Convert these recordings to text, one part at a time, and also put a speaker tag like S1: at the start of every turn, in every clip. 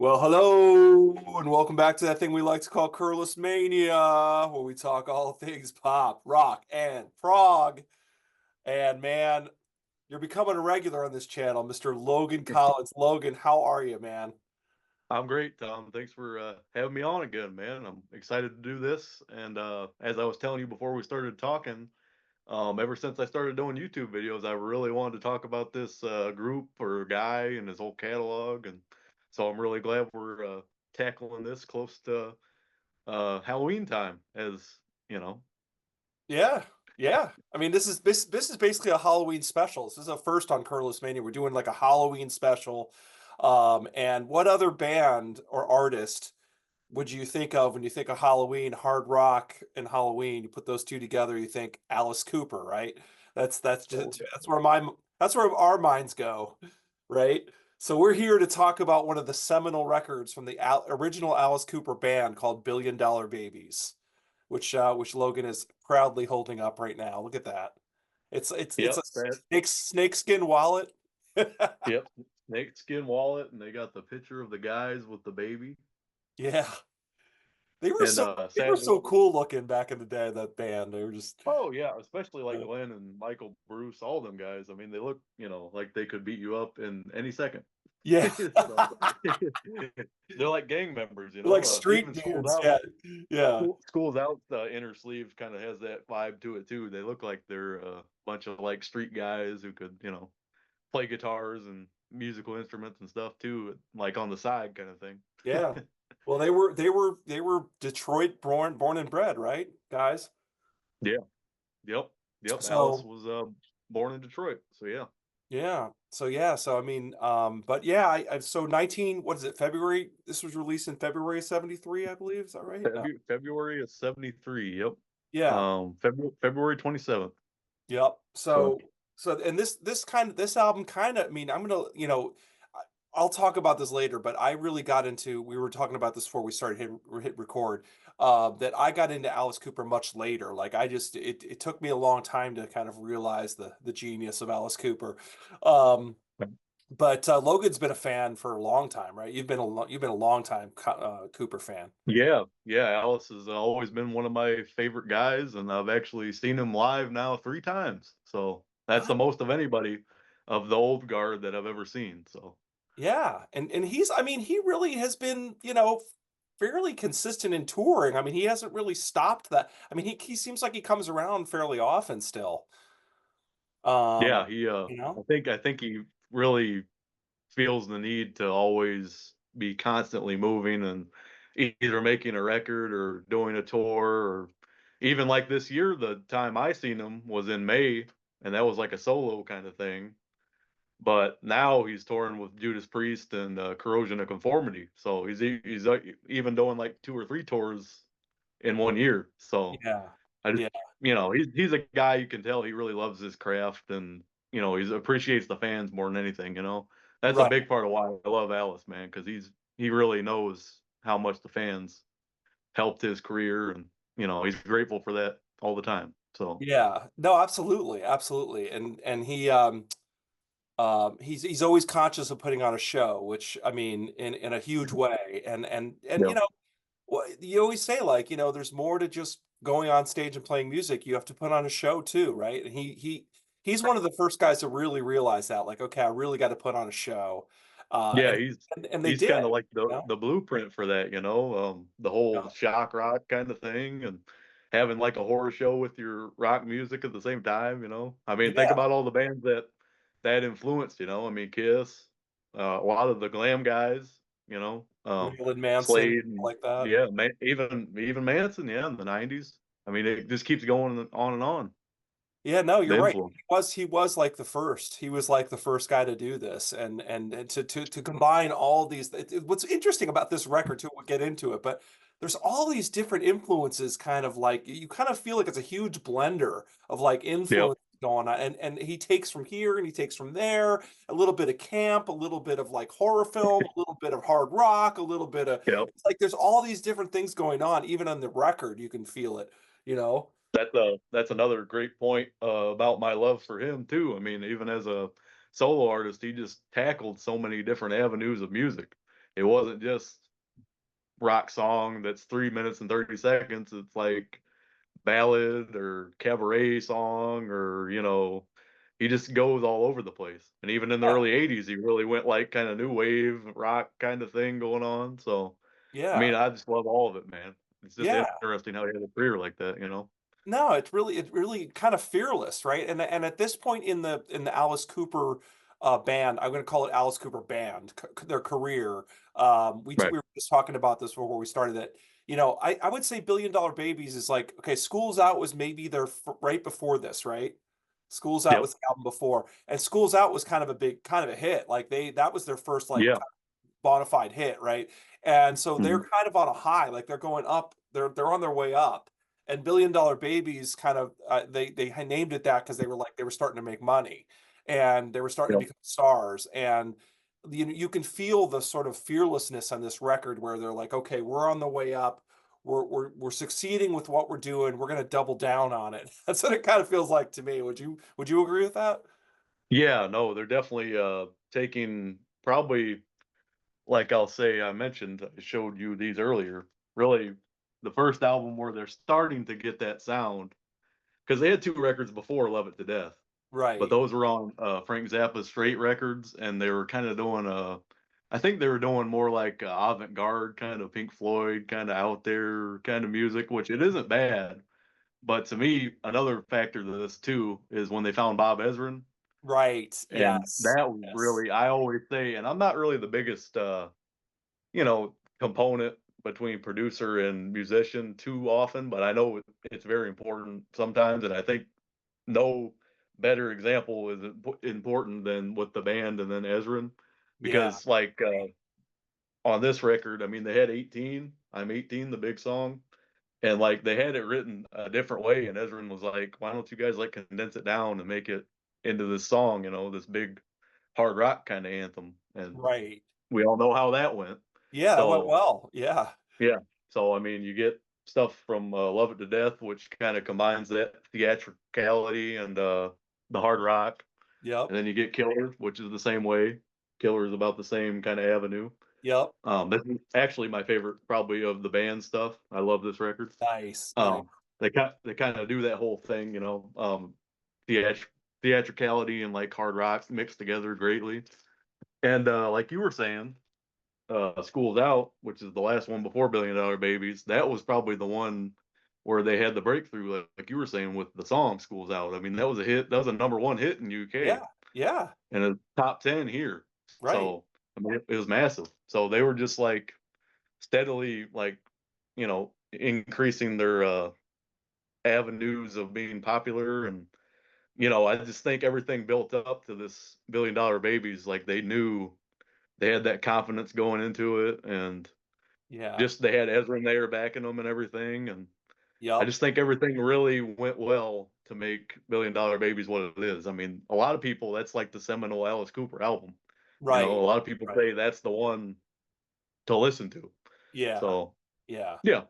S1: Well, hello, and welcome back to that thing we like to call Curless Mania, where we talk all things pop, rock, and prog. And man, you're becoming a regular on this channel, Mr. Logan Collins. Logan, how are you, man?
S2: I'm great, Tom. Thanks for having me on again, man. I'm excited to do this. And as I was telling you before we started talking, ever since I started doing YouTube videos, I really wanted to talk about this group or guy and his whole catalog. And so I'm really glad we're tackling this close to Halloween time, as you know.
S1: Yeah, yeah. I mean, this is basically a Halloween special. This is a first on Curless Mania. We're doing like a Halloween special. And what other band or artist would you think of when you think of Halloween, hard rock and Halloween? You put those two together, you think Alice Cooper, right? That's
S2: Oh,
S1: just that's where our minds go, right? So we're here to talk about one of the seminal records from the original Alice Cooper band called Billion Dollar Babies, which Logan is proudly holding up right now. Look at that. It's
S2: yep,
S1: a
S2: that,
S1: snakeskin wallet.
S2: yep. Snake skin wallet, and they got the picture of the guys with the baby.
S1: Yeah. They were
S2: And
S1: so they were
S2: sadly,
S1: so cool looking back in the day, that band. They were just
S2: oh yeah, especially like
S1: uh,
S2: Glenn and Michael Bruce, all them guys. I mean, they look, like they could beat you up in any second.
S1: yeah.
S2: So, they're like gang members,
S1: Like street
S2: even schools
S1: dudes.
S2: out.
S1: Yeah. Yeah.
S2: Schools out, the inner sleeve kind of has that vibe to it too. They look like they're a bunch of like street guys who could, play guitars and musical instruments and stuff too, like on the side kind of thing.
S1: Yeah. Well, they were Detroit born and bred, right, guys?
S2: Yeah. Yep. Yep. Alice
S1: So
S2: was born in Detroit. So yeah.
S1: yeah. So yeah. So I mean, but yeah, I so 19, what is it, February? This was released in February of 73, I believe. Is that right? No.
S2: February of '73. Yep.
S1: Yeah.
S2: February 27th.
S1: Yep.
S2: So
S1: So and this album kind of, I mean, I'm gonna, I'll talk about this later, but I really got into, we were talking about this before we started hit record, that I got into Alice Cooper much later. Like I just it took me a long time to kind of realize the genius of Alice Cooper. Um, but Logan's been a fan for a long time, right? You've been a long time Cooper fan.
S2: yeah, yeah, Alice has always been one of my favorite guys, and I've actually seen him live now 3 times. So that's the most of anybody of the old guard that I've ever seen. So
S1: Yeah, and he's, I mean, he really has been, fairly consistent in touring. I mean, he hasn't really stopped that. I mean, he seems like he comes around fairly often still. Um,
S2: yeah, he
S1: you know?
S2: I think he really feels the need to always be constantly moving and either making a record or doing a tour, or even like this year, the time I seen him was in May, and that was like a solo kind of thing. But now he's touring with Judas Priest and Corrosion of Conformity, so he's even doing like 2 or 3 tours in one year. So
S1: Yeah.
S2: I just,
S1: Yeah.
S2: he's a guy you can tell he really loves his craft, and he appreciates the fans more than anything. That's a
S1: Right.
S2: big part of why I love Alice, man, because he really knows how much the fans helped his career, and he's grateful for that all the time. So
S1: Yeah. No, absolutely. Absolutely. And he's always conscious of putting on a show, which I mean in a huge way. And
S2: yeah,
S1: well, you always say, like, there's more to just going on stage and playing music. You have to put on a show too, right? And he's one of the first guys to really realize that, like, okay, I really got to put on a show. Uh,
S2: yeah,
S1: and
S2: he's
S1: and they
S2: he's
S1: did,
S2: kind of like
S1: you
S2: the blueprint for that, the whole
S1: know?
S2: shock rock kind of thing, and having like a horror show with your rock music at the same time. I mean, think
S1: Yeah,
S2: about all the bands that influenced. I mean, Kiss, a lot of the glam guys.
S1: Marilyn Manson,
S2: Slade, and
S1: like that.
S2: yeah, even Manson, yeah, in the '90s. I mean, it just keeps going on and on.
S1: Yeah, no,
S2: The
S1: you're right.
S2: influence.
S1: He was like the first. He was like the first guy to do this, and to combine all these. What's interesting about this record too, we'll get into it, but there's all these different influences. Kind of like you kind of feel like it's a huge blender of like
S2: Yep.
S1: influence going on, and he takes from here and he takes from there. A little bit of camp, a little bit of like horror film, a little bit of hard rock, a little bit of,
S2: Yep.
S1: it's like there's all these different things going on. Even on the record, you can feel it. You know.
S2: That's another great point about my love for him too. I mean, even as a solo artist, he just tackled so many different avenues of music. It wasn't just rock song that's 3 minutes and 30 seconds. It's like ballad or cabaret song or, he just goes all over the place. And even in the
S1: Yeah,
S2: early 80s, he really went like kind of new wave rock kind of thing going on. So, I mean,
S1: yeah,
S2: I just love all of it, man. It's just
S1: yeah.
S2: interesting how he had a career like that, you know?
S1: No, it's really kind of fearless, right? And at this point in the Alice Cooper band, I'm going to call it Alice Cooper band, their career.
S2: Right.
S1: We were just talking about this before we started that. I would say Billion Dollar Babies is like, okay, School's Out was maybe their right before this, right? School's Out
S2: Yep.
S1: was the album before, and School's Out was kind of a hit. Like that was their first like
S2: Yeah.
S1: bona fide hit, right? And so they're
S2: Mhm.
S1: kind of on a high, like they're going up, they're on their way up. And Billion Dollar Babies kind of they named it that because they were starting to make money, and they were starting to
S2: Yep.
S1: become stars. And you can feel the sort of fearlessness on this record where they're like, okay, we're on the way up. We're succeeding with what we're doing. We're going to double down on it. That's what it kind of feels like to me. Would you agree with that?
S2: Yeah, no, they're definitely taking probably like I'll say I mentioned, I showed you these earlier. Really, the first album where they're starting to get that sound because they had two records before Love It to Death, but
S1: Right,
S2: those were on Frank Zappa's Straight Records, and they were kind of doing I think they were doing more like avant-garde kind of Pink Floyd kind of out there kind of music, which it isn't bad. But to me, another factor to this too is when they found Bob Ezrin,
S1: right.
S2: and
S1: Yes,
S2: that was
S1: yes.
S2: really I always say, and I'm not really the biggest component between producer and musician too often, but I know it's very important sometimes, and I think no better example is important than with the band and then Ezrin,
S1: Yeah,
S2: because like on this record, I mean they had 18, I'm 18, the big song, and like they had it written a different way, and Ezrin was like, "Why don't you guys like condense it down and make it into this song, this big hard rock kind of anthem?" And
S1: right.
S2: we all know how that went.
S1: Yeah, that went
S2: So
S1: well. Yeah.
S2: yeah. So I mean, you get stuff from Love It to Death, which kind of combines that theatricality and the hard rock,
S1: Yep.
S2: and then you get Killer, which is the same way. Killer is about the same kind of avenue.
S1: Yep.
S2: This is actually my favorite, probably of the band stuff. I love this record.
S1: Nice. Nice.
S2: Um, they kind of do that whole thing, theatr- theatricality and like hard rock mixed together greatly. And like you were saying, School's Out, which is the last one before Billion Dollar Babies, that was probably the one where they had the breakthrough, like you were saying with the song School's Out. I mean, that was a hit. That was a number one hit in
S1: Yeah.
S2: UK
S1: Yeah.
S2: and a top 10 here.
S1: Right.
S2: So, I mean, it was massive. So they were just like steadily, like, increasing their avenues of being popular. And, I just think everything built up to this Billion Dollar Babies. Like they knew they had that confidence going into it. And,
S1: Yeah.
S2: just they had Ezra there backing them and everything, and I
S1: Yep.
S2: just think everything really went well to make Billion Dollar Babies what it is. I mean, a lot of people that's like the seminal Alice Cooper album. A
S1: Right.
S2: lot of people
S1: Right.
S2: say that's the one to listen to.
S1: Yeah.
S2: So
S1: Yeah.
S2: yeah,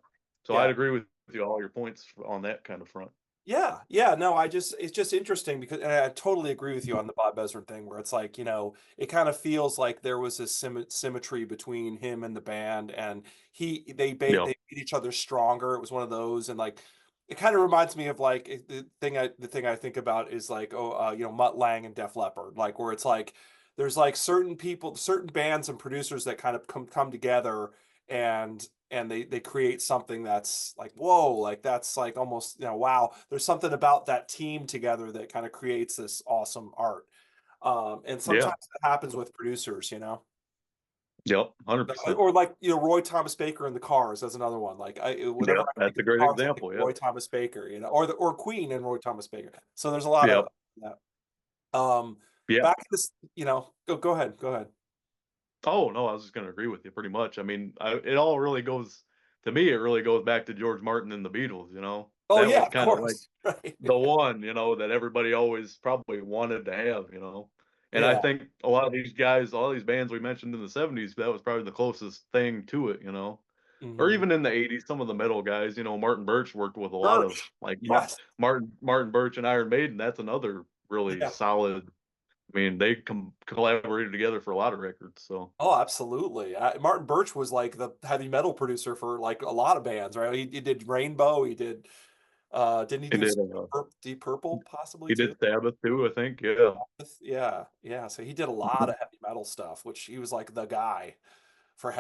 S2: so I'd
S1: Yeah.
S2: agree with you all your points on that kind of front.
S1: Yeah, yeah, no, it's just interesting because, and I totally agree with you on the Bob Ezra thing, where it's like, it kind of feels like there was a symmetry between him and the band, and
S2: Yeah,
S1: they made each other stronger. It was one of those, and like, it kind of reminds me of like the thing I think about is like, Mutt Lang and Def Leppard, like where it's like there's like certain people, certain bands and producers that kind of come together, and they create something that's like, whoa, like that's like almost, wow, there's something about that team together that kind of creates this awesome art. And
S2: yeah,
S1: sometimes that happens with producers,
S2: yep, 100%.
S1: or like, Roy Thomas Baker and the Cars as another one. Like whenever
S2: Yeah,
S1: I think
S2: that's
S1: of
S2: a
S1: the
S2: great
S1: Cars, I think
S2: example.
S1: of
S2: Yeah,
S1: Roy Thomas Baker, or Queen and Roy Thomas Baker. So there's a lot of
S2: yep,
S1: that. Um,
S2: yeah.
S1: Back to this, go ahead, go ahead.
S2: Oh no, I was just going to agree with you pretty much. I mean, it all really goes to me. It really goes back to George Martin and the Beatles.
S1: Oh
S2: That
S1: yeah,
S2: was
S1: of
S2: kind of like
S1: course. Right.
S2: the one, that everybody always probably wanted to have, And I
S1: Yeah.
S2: think a lot of these guys, all these bands we mentioned in the 70s, that was probably the closest thing to it. Or
S1: Hmm.
S2: even in the 80s, some of the metal guys, Martin Birch worked with a lot of
S1: Birch.
S2: like
S1: Yes.
S2: Martin Birch and Iron Maiden. That's another really
S1: Yeah.
S2: solid I mean, they collaborated together for a lot of records. So
S1: Oh, absolutely. Martin Birch was like the heavy metal producer for like a lot of bands, right? He did Rainbow. He did, didn't he
S2: he
S1: do
S2: did.
S1: Deep Purple possibly
S2: He
S1: too?
S2: did Sabbath too, I think. Yeah.
S1: Yeah, yeah. So he did a lot
S2: Mhm.
S1: of heavy metal stuff, which he was like the guy for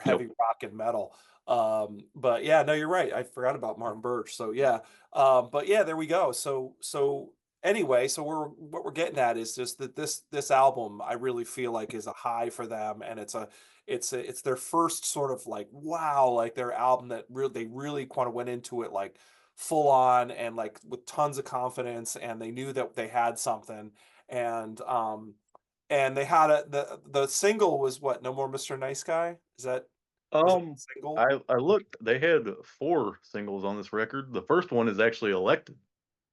S2: Yep.
S1: heavy rock and metal. But yeah, no, you're right. I forgot about Martin Birch. So yeah, but yeah, there we go. So anyway, so what we're getting at is just that this album I really feel like is a high for them, and it's their first sort of like wow, like their album that they really kind of went into it like full on and like with tons of confidence, and they knew that they had something, and they had the single was what? No More Mr. Nice Guy? Was that the single?
S2: I looked. They had 4 singles on this record. The first one is actually "Elected."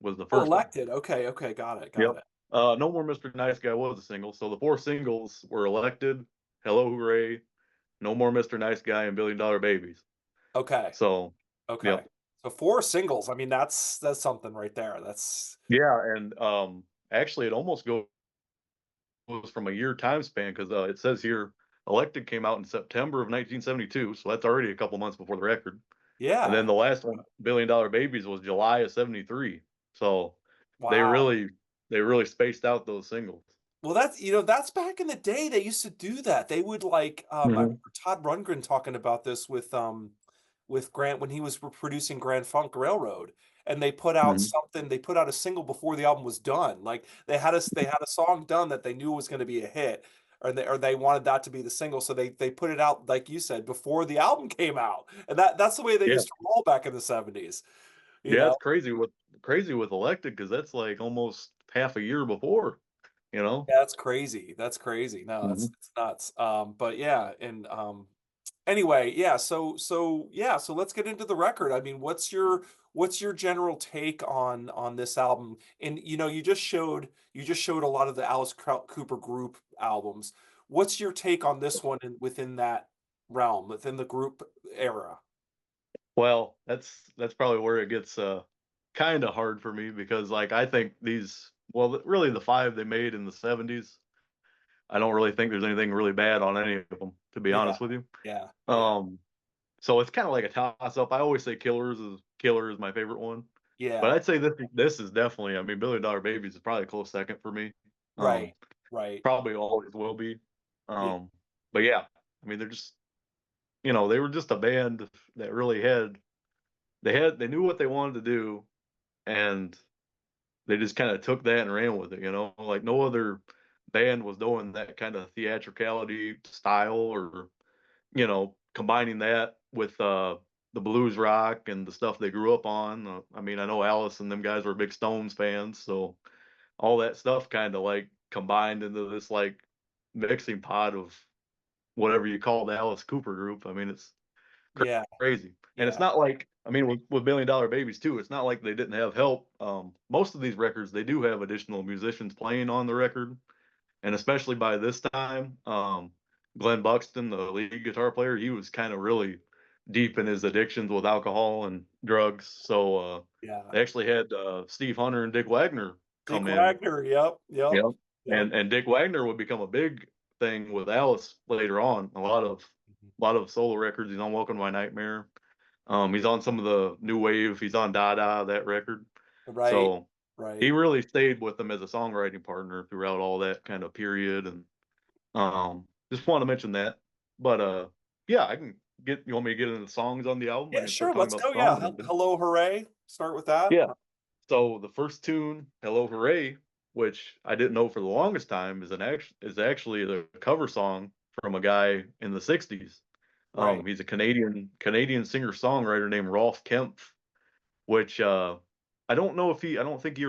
S2: Was the
S1: Oh,
S2: first one.
S1: Elected. Okay, okay, got it,
S2: Yep.
S1: got it.
S2: No More Mr. Nice Guy was a single. So the 4 singles were "Elected," "Hello Hooray," "No More Mr. Nice Guy," and "Billion Dollar Babies."
S1: Okay,
S2: So,
S1: okay.
S2: yep.
S1: So 4 singles. I mean, that's something right there. That's
S2: Yeah, and actually, it almost goes from a year time span because it says here "Elected" came out in September of 1972, so that's already a couple months before the record. And then
S1: yeah.
S2: the last one, "Billion Dollar Babies," was July of '73. So they
S1: Wow.
S2: really they really spaced out those singles.
S1: Well, that's back in the day, they used to do that. They would like, I remember
S2: Mhm,
S1: Todd Rundgren talking about this with Grant when he was producing Grand Funk Railroad, and
S2: mhm.
S1: they put out a single before the album was done. Like they had a song done that they knew was going to be a hit, or they wanted that to be the single, so they put it out like you said before the album came out, and that's the way they
S2: Yeah.
S1: used to roll back in the 70s. You
S2: Yeah,
S1: know,
S2: it's crazy with "Elected" because that's, like, almost half a year before, you know?
S1: that's crazy. That's crazy. No,
S2: Mhm.
S1: it's nuts. But yeah, and anyway, yeah, so let's get into the record. I mean, what's your general take on this album? And you just showed a lot of the Cooper group albums. What's your take on this one within that realm, within the group era?
S2: Well, that's probably where it gets, kinda hard for me because, like, I think really the 5 they made in the '70s, I don't really think there's anything really bad on any of them, to be
S1: Yeah,
S2: honest with you.
S1: yeah, yeah,
S2: Um, so it's kinda like a toss up. I always say Killer is my favorite one, but
S1: yeah.
S2: I'd say this is definitely, I mean, Billion Dollar Babies is probably a close second for me.
S1: Right,
S2: Um,
S1: right.
S2: Probably always will be.
S1: Yeah,
S2: Um, but yeah, I mean, they're just, they were just a band that really they knew what they wanted to do, and they just kinda took that and ran with it, like no other band was doing that kind of theatricality style or, combining that with, the blues rock and the stuff they grew up on. I mean, I know Alice and them guys were big Stones fans, so all that stuff kinda, like, combined into this, like, mixing pot of whatever you call the Alice Cooper group. I mean, it's
S1: yeah,
S2: crazy. And it's
S1: yeah,
S2: not like, I mean, with Billion Dollar Babies too, it's not like they didn't have help. Most of these records, they do have additional musicians playing on the record, and especially by this time, Glenn Buxton, the lead guitar player, he was kind of really deep in his addictions with alcohol and drugs. So
S1: yeah.
S2: they actually had Steve Hunter and Dick Wagner
S1: Dick
S2: come in.
S1: Wagner. Yep, yep,
S2: Yep.
S1: yep.
S2: And Dick Wagner would become a big thing with Alice later on.
S1: Mhm.
S2: A lot of solo records. He's on Welcome to My Nightmare. He's on some of the new wave. He's on Dada, that record.
S1: Right,
S2: So he
S1: right.
S2: really stayed with them as a songwriting partner throughout all that kind of period. And just want to mention that. But yeah, you want me to get into the songs on the album? I
S1: Yeah,
S2: can start
S1: sure.
S2: talking
S1: Let's
S2: about the
S1: go. Yeah.
S2: songs.
S1: Hello, hooray. Start with that.
S2: Yeah. So the first tune, "Hello Hooray," which I didn't know for the longest time is actually the cover song from a guy in the '60s.
S1: Right.
S2: He's a Canadian singer-songwriter named Rolf Kempf, which I don't think he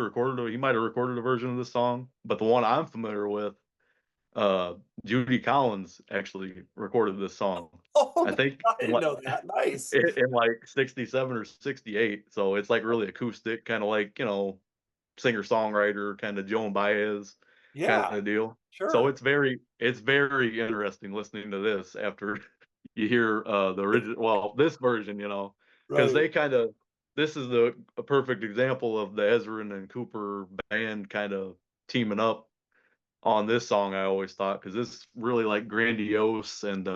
S2: might have recorded a version of this song, but the one I'm familiar with, uh, Judy Collins actually recorded this song.
S1: Oh,
S2: I think
S1: I didn't know that. Nice.
S2: in like '67 or '68. So it's like really acoustic, kind of like, singer-songwriter, kinda Joan Baez
S1: Yeah,
S2: kinda deal. So
S1: sure.
S2: it's very interesting listening to this after you hear, the this version, because
S1: Right.
S2: this is a perfect example of the Ezrin and Cooper band kinda teaming up, on this song, I always thought, because it's really like grandiose and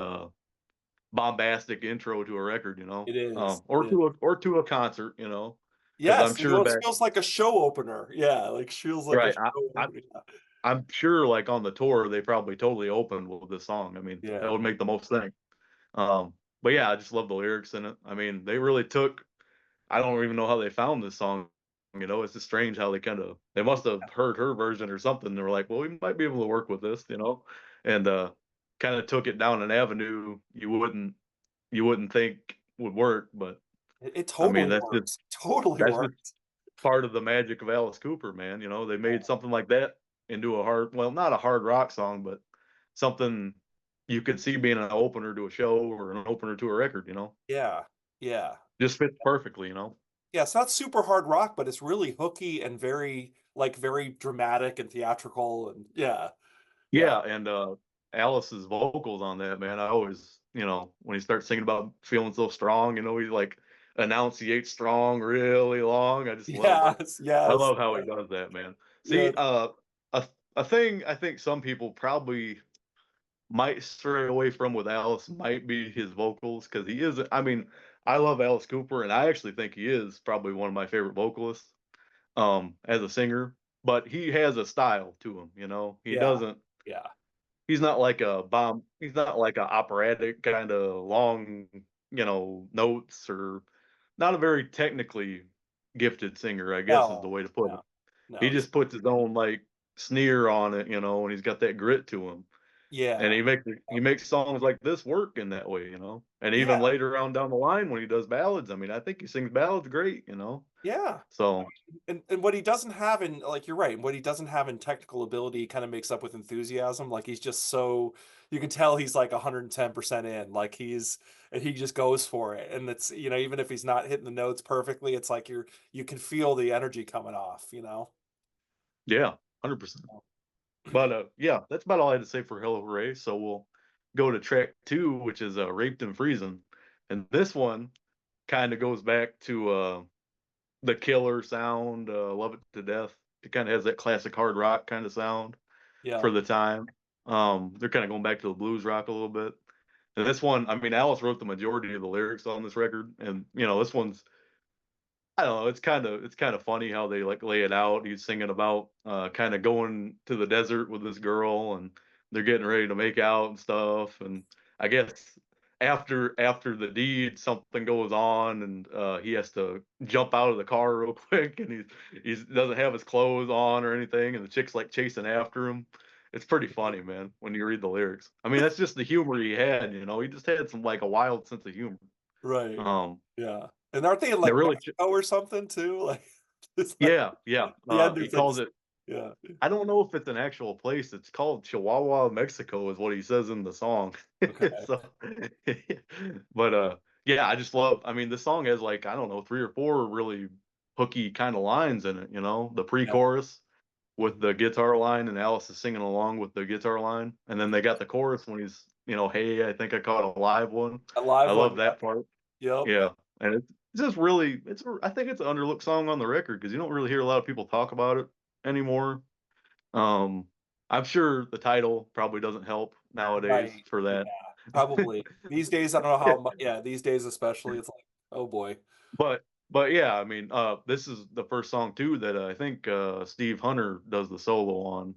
S2: bombastic intro to a record,
S1: It is,
S2: or
S1: it is.
S2: to a concert, because I'm
S1: Yes, it
S2: sure
S1: almost
S2: back
S1: feels like a show opener. Yeah, like, feels like a
S2: right.
S1: show
S2: I
S1: opener.
S2: I'm sure like on the tour they probably totally opened with this song. I mean, that
S1: Yeah.
S2: would make the most sense. But yeah, I just love the lyrics in it. I mean, they really took. I don't even know how they found this song. It's just strange how they must have heard her version or something. They were like, well, we might be able to work with this, and kind of took it down an avenue you wouldn't think would work. But
S1: It
S2: I mean,
S1: totally works. Totally
S2: that's just
S1: works.
S2: part of the magic of Alice Cooper, man. They
S1: Yeah.
S2: made something like that into well, not a hard rock song, but something you could see being an opener to a show or an opener to a record.
S1: Yeah. Yeah.
S2: Just fits perfectly.
S1: Yeah, it's not super hard rock, but it's really hooky and very, like, very dramatic and theatrical, and yeah. Yeah.
S2: Yeah, and Alice's vocals on that, man, I always, when he starts singing about feeling so strong, he like enunciates strong really long. I just love it.
S1: Yes,
S2: I
S1: yes,
S2: love how he
S1: yes,
S2: does that, man. See,
S1: yes.
S2: a thing I think some people probably might stray away from with Alice might be his vocals because he is. I mean, I love Alice Cooper, and I actually think he is probably one of my favorite vocalists as a singer. But he has a style to him. He
S1: Yeah,
S2: doesn't.
S1: yeah.
S2: He's not like a bomb. He's not like a operatic kind of long, notes or not a very technically gifted singer, I guess is the
S1: No,
S2: way to put it.
S1: no,
S2: He
S1: no, he's
S2: just puts his own like sneer on it, and he's got that grit to him. And
S1: yeah,
S2: he makes songs like this work in that way. And
S1: yeah,
S2: even later on down the line when he does ballads, I mean, I think he sings ballads great.
S1: yeah.
S2: So
S1: And what he doesn't have in, like, you're right, what he doesn't have in technical ability, he kinda makes up with enthusiasm, like, he's just so, you can tell he's, like, 110% in, like, and he just goes for it, and it's, even if he's not hitting the notes perfectly, it's like you can feel the energy coming off, you know?
S2: yeah, 100%. But yeah, that's about all I had to say for Hello Hooray. So we'll go to track two, which is Raped and Freezing. And this one kind of goes back to the Killer sound, Love It to Death. It kind of has that classic hard rock kind of sound
S1: Yeah,
S2: for the time. They're kind of going back to the blues rock a little bit. And this one, I mean, Alice wrote the majority of the lyrics on this record, and this one's, I don't know, it's kind of funny how they like lay it out. He's singing about kind of going to the desert with this girl, and they're getting ready to make out and stuff. And I guess after the deed, something goes on, and he has to jump out of the car real quick, and he doesn't have his clothes on or anything, and the chick's like chasing after him. It's pretty funny, man, when you read the lyrics. I mean, that's just the humor he had. He just had some like a wild sense of humor.
S1: right,
S2: Um,
S1: yeah, and aren't they in,
S2: that
S1: like,
S2: really,
S1: Mexico or something too? Like, it's like
S2: yeah, yeah.
S1: the end
S2: He
S1: is like
S2: calls it.
S1: yeah,
S2: I don't know if it's an actual place. It's called Chihuahua, Mexico, is what he says in the song.
S1: okay,
S2: So, but yeah, I just love. I mean, the song has like I don't know 3 or 4 really hooky kind of lines in it. The
S1: yeah,
S2: pre-chorus with
S1: mhm.
S2: the guitar line, and Alice is singing along with the guitar line, and then they got the chorus when he's hey, I think I caught a live one.
S1: A
S2: I
S1: live one,
S2: love that part.
S1: yep,
S2: Yeah, and it's just really I think it's an underlooked song on the record because you don't really hear a lot of people talk about it anymore. Um, I'm sure the title probably doesn't help nowadays
S1: right,
S2: for
S1: yeah,
S2: that.
S1: probably. These days, I don't know how mu yeah, these days especially, it's like, "Oh boy."
S2: But yeah, I mean, this is the first song too that I think Steve Hunter does the solo on,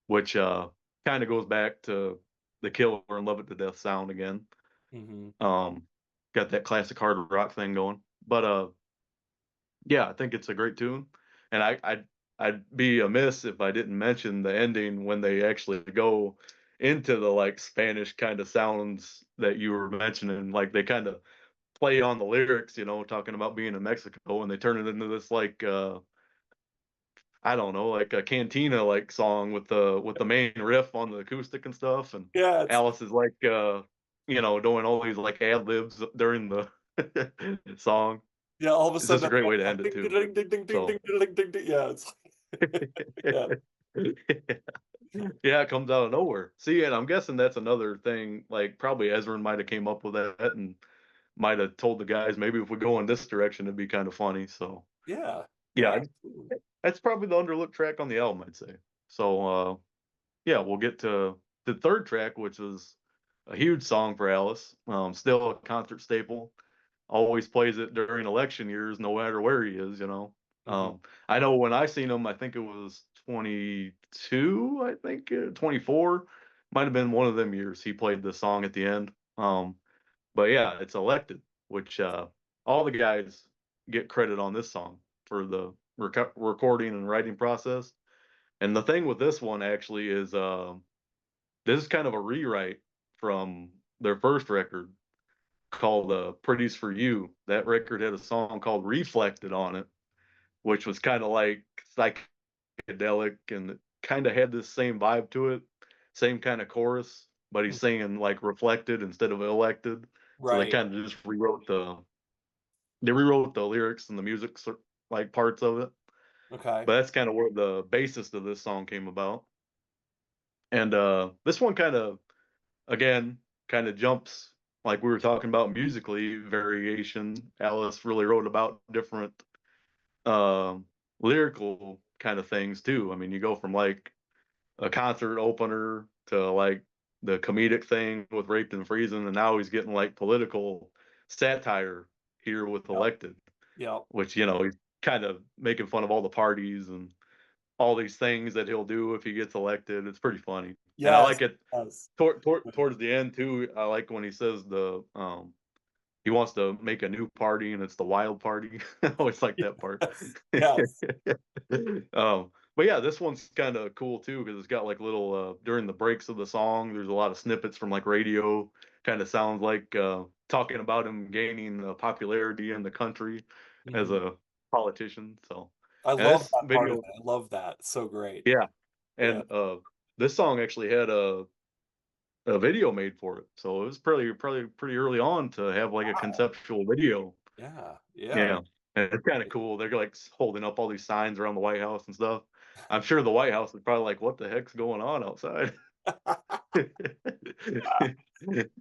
S2: which kind of goes back to the Killer and Love It to Death sound again.
S1: Mhm.
S2: Um, got that classic hard rock thing going. But yeah, I think it's a great tune, and I'd be amiss if I didn't mention the ending when they actually go into the like Spanish kind of sounds that you were mentioning. Like they kind of play on the lyrics, talking about being in Mexico, and they turn it into this like I don't know, like a cantina like song with the main riff on the acoustic and stuff, and
S1: Yeah, it's
S2: Alice is like doing all these like ad libs during the song.
S1: yeah, all of a
S2: It's
S1: sudden
S2: just a
S1: that
S2: great
S1: comes
S2: way to
S1: on,
S2: end it
S1: ding,
S2: too.
S1: ding, ding, ding, ding,
S2: So
S1: ding, ding, ding, ding, yeah, it's like yeah,
S2: yeah, it comes out of nowhere. See, and I'm guessing that's another thing. Like probably Ezra might have came up with that and might have told the guys maybe if we go in this direction, it'd be kind of funny. So
S1: yeah,
S2: yeah,
S1: yeah, absolutely.
S2: that's probably the underlooked track on the album, I'd say. So yeah, we'll get to the third track, which is a huge song for Alice. Still a concert staple. Always plays it during election years, no matter where he is.
S1: Mhm.
S2: I know when I seen him, I think it was 22. I think 24 might have been one of them years. He played the song at the end. But yeah, it's elected, which all the guys get credit on this song for the recording and writing process. And the thing with this one actually is this is kind of a rewrite from their first record called Pretty's for You. That record had a song called Reflected on it, which was kind of like psychedelic and kind of had this same vibe to it, same kind of chorus, but he's
S1: Mm.
S2: singing like reflected instead of elected. So they
S1: Right.
S2: kind of just rewrote the lyrics and the music like parts of it.
S1: Okay.
S2: But that's kind of where the basis of this song came about. And this one kind of again kind of jumps like we were talking about musically variation. Alice really wrote about different um lyrical kind of things too. I mean, you go from like a concert opener to like the comedic thing with Raped and Freezing, and now he's getting like political satire here with
S1: Yep.
S2: Elected,
S1: Yep.
S2: which he's kind of making fun of all the parties and all these things that he'll do if he gets elected. It's pretty funny, and I
S1: Yes.
S2: like it
S1: Yes.
S2: towards the end too. I like when he says he wants to make a new party and it's the wild party. I always like that part.
S1: Yes. Yes.
S2: But yeah, this one's kind of cool too because it's got like little during the breaks of the song. There's a lot of snippets from like radio. Kind of sounds like talking about him gaining popularity in the country as
S1: Mhm.
S2: a politician. So,
S1: I
S2: and
S1: love
S2: this
S1: that part of
S2: video,
S1: it. I love that. So great.
S2: yeah,
S1: Yeah.
S2: and this song actually had a video made for it. So it was probably pretty early on to have like a
S1: Wow.
S2: conceptual video.
S1: Yeah. Yeah.
S2: Yeah, and it's kind of cool. They're like holding up all these signs around the White House and stuff. I'm sure the White House is probably like, "What the heck's going on outside?"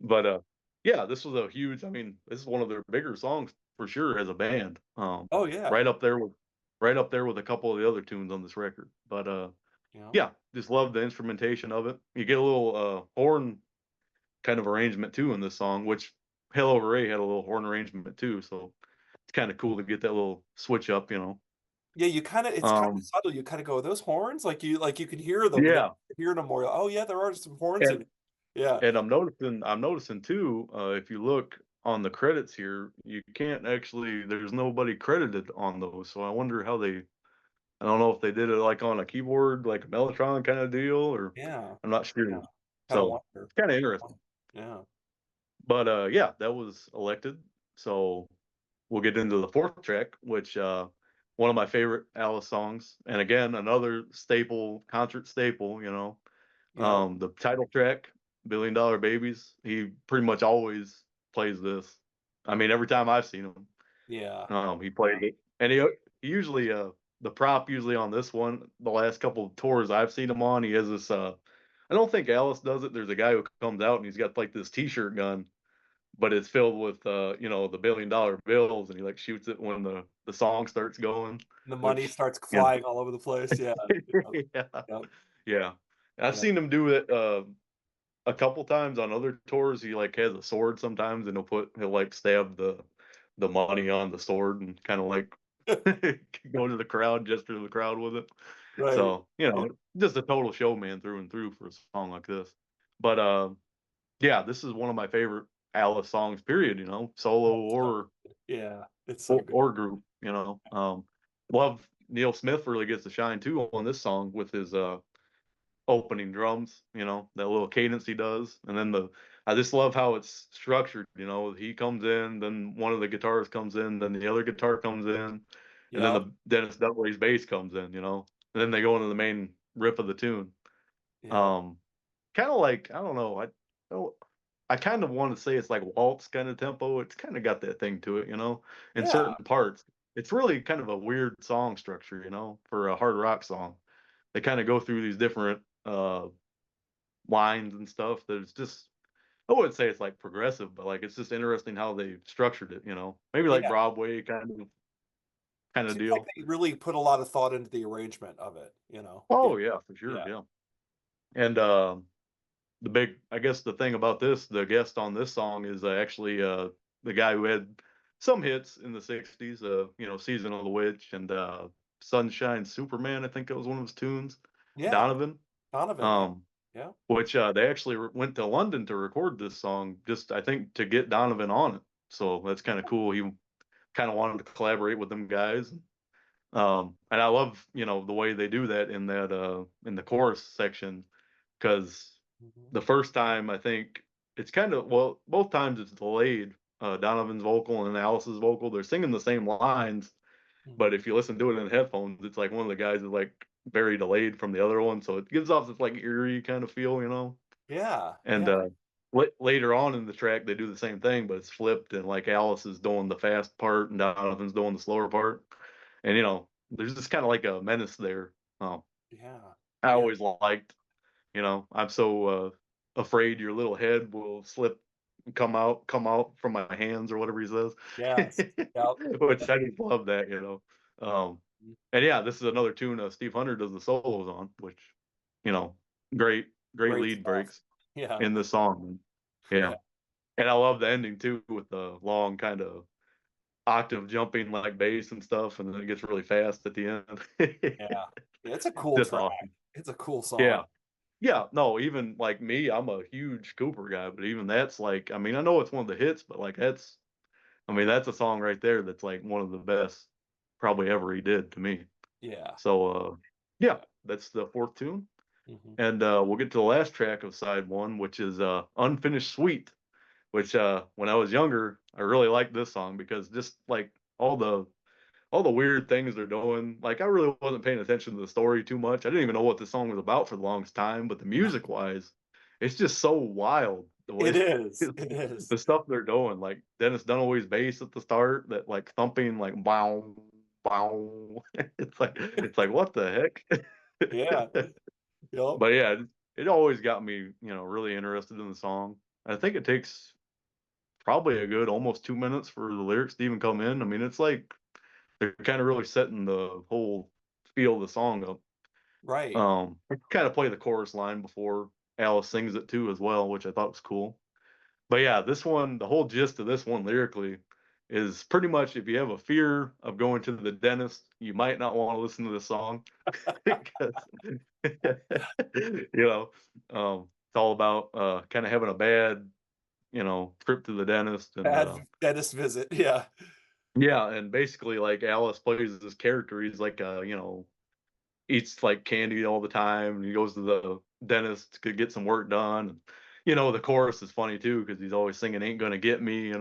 S2: But yeah, this was a huge. I mean, this is one of their bigger songs for sure as a band.
S1: Oh, yeah.
S2: Right up there with right up there with a couple of the other tunes on this record. But
S1: You know?
S2: yeah, just love the instrumentation of it. You get a little horn kind of arrangement too in this song, which Hell Over Ray had a little horn arrangement too. So it's kind of cool to get that little switch up.
S1: Yeah, it's kinda
S2: Um,
S1: subtle, you kinda go, "Are those horns?" Like, you can hear them, but then
S2: yeah,
S1: hearing them more, "Oh, yeah, there are some horns in
S2: and
S1: it." Yeah.
S2: I'm noticing too. If you look on the credits here, you can't actually. There's nobody credited on those, so I wonder how they. I don't know if they did it like on a keyboard, like a Mellotron kind of deal, or
S1: Yeah.
S2: I'm not sure.
S1: Yeah. Kinda
S2: So
S1: wonder.
S2: it's kind of interesting.
S1: Yeah.
S2: But yeah, that was elected. So we'll get into the fourth track, which one of my favorite Alice songs, and again another staple concert staple.
S1: Yep.
S2: The title track, "Billion Dollar Babies." He pretty much always plays this. I mean, every time I've seen him,
S1: Yeah.
S2: he played it, and he usually the prop usually on this one. The last couple of tours I've seen him on, he has this. I don't think Alice does it. There's a guy who comes out and he's got like this T-shirt gun but it's filled with the $1 billion bills and he like shoots it when the song starts going,
S1: The money
S2: which
S1: starts
S2: you know
S1: flying all over the place, yeah. Yep.
S2: yeah,
S1: Yep.
S2: yeah. I've
S1: Yep.
S2: seen him do it a couple times on other tours. He like has a sword sometimes and he'll like stab the money on the sword and kind of like go to the crowd, gesture to the crowd with it.
S1: Right.
S2: So,
S1: Yeah.
S2: just a total showman through and through for a song like this. But yeah, this is one of my favorite Alice songs, period, solo
S1: That's so good. Yeah. It's so good.
S2: or group, Love Neil Smith really gets to shine too on this song with his opening drums, that little cadence he does. And then I just love how it's structured, he comes in, then one of the guitars comes in, then the other guitar comes in, and then
S1: Yep.
S2: the Dennis Dudley's bass comes in. And then they go into the main riff of the tune.
S1: Yep.
S2: Um, Kind of like, I don't know, oh, I kind of want to say it's like waltz kind of tempo. It's kind of got that thing to it, in
S1: Yeah.
S2: certain parts. It's really kind of a weird song structure, for a hard rock song. They kind of go through these different lines and stuff that it's just, I wouldn't say it's like progressive, but like it's just interesting how they structured it. Maybe like
S1: Yeah.
S2: Broadway kind of
S1: Seems like
S2: deal.
S1: they really put a lot of thought into the arrangement of it, you know? Yeah.
S2: Oh yeah, for sure.
S1: Yeah.
S2: Yeah. And the big, I guess the thing about this, the guest on this song is actually the guy who had some hits in the 60s, Season of the Witch and Sunshine Superman, I think that was one of his tunes,
S1: Yeah,
S2: Donovan.
S1: Donovan, yeah,
S2: Um,
S1: yeah,
S2: which they actually went to London to record this song, just I think to get Donovan on it. So that's kind of cool. He kind of wanted to collaborate with them guys. And I love, the way they do that in the chorus section, because
S1: mhm,
S2: the first time I think it's kind of, well, both times it's delayed. Donovan's vocal and Alice's vocal, they're singing the same lines, but
S1: mhm.
S2: if you listen to it in headphones, it's like one of the guys is like very delayed from the other one, so it gives off this like eerie kind of feel,
S1: Yeah,
S2: And
S1: yeah,
S2: later on in the track, they do the same thing, but it's flipped, and like Alice is doing the fast part, and Donovan's doing the slower part, and there's just kind of like a menace there. Oh,
S1: yeah,
S2: I
S1: yeah,
S2: always liked, I'm so afraid your little head will slip, and come out from my hands or whatever he says,
S1: yes, yep,
S2: which I just love that, Um,
S1: mhm.
S2: and yeah, this is another tune Steve Hunter does the solos on, which, you know, great
S1: Great
S2: lead
S1: stuff.
S2: breaks
S1: Yeah,
S2: in the song. Yeah.
S1: yeah,
S2: And I love the ending too with the long kind of octave jumping like bass and stuff, and then it gets really fast at the
S1: yeah.
S2: end.
S1: Yeah, it's a cool
S2: Just
S1: track.
S2: awesome.
S1: It's a cool
S2: Yeah.
S1: song.
S2: Yeah. No, even like me, I'm a huge Cooper guy, but even that's like, I mean, I know it's one of the hits, but like that's a song right there that's like one of the best probably ever he did to me.
S1: Yeah.
S2: So yeah, that's the fourth tune.
S1: Mhm.
S2: And we'll get to the last track of side one, which is Unfinished Suite, which when I was younger, I really liked this song because just like all the all the weird things they're doing, like I really wasn't paying attention to the story too much. I didn't even know what the song was about for the longest time, but the music wise, it's just so wild the
S1: It
S2: way
S1: is. It is.
S2: the stuff they're doing. Like Dennis Dunaway's bass at the start, that like thumping like bow bow. It's like what the
S1: Yeah.
S2: heck?
S1: Yep.
S2: But yeah, it always got me, really interested in the song. I think it takes probably a good almost 2 minutes for the lyrics to even come in. I mean, it's like they're kind of really setting the whole feel of the song up.
S1: Right.
S2: I kind of play the chorus line before Alice sings it too as well, which I thought was cool. But yeah, this one, the whole gist of this one lyrically is pretty much if you have a fear of going to the dentist, you might not want to listen to this song because it's all about kind of having a bad, trip to the dentist and
S1: Bad dentist visit. Yeah.
S2: yeah, and basically like Alice plays this character. He's like eats like candy all the time, and he goes to the dentist to get some work done. And the chorus is funny too because he's always singing "Ain't Gonna Get Me,"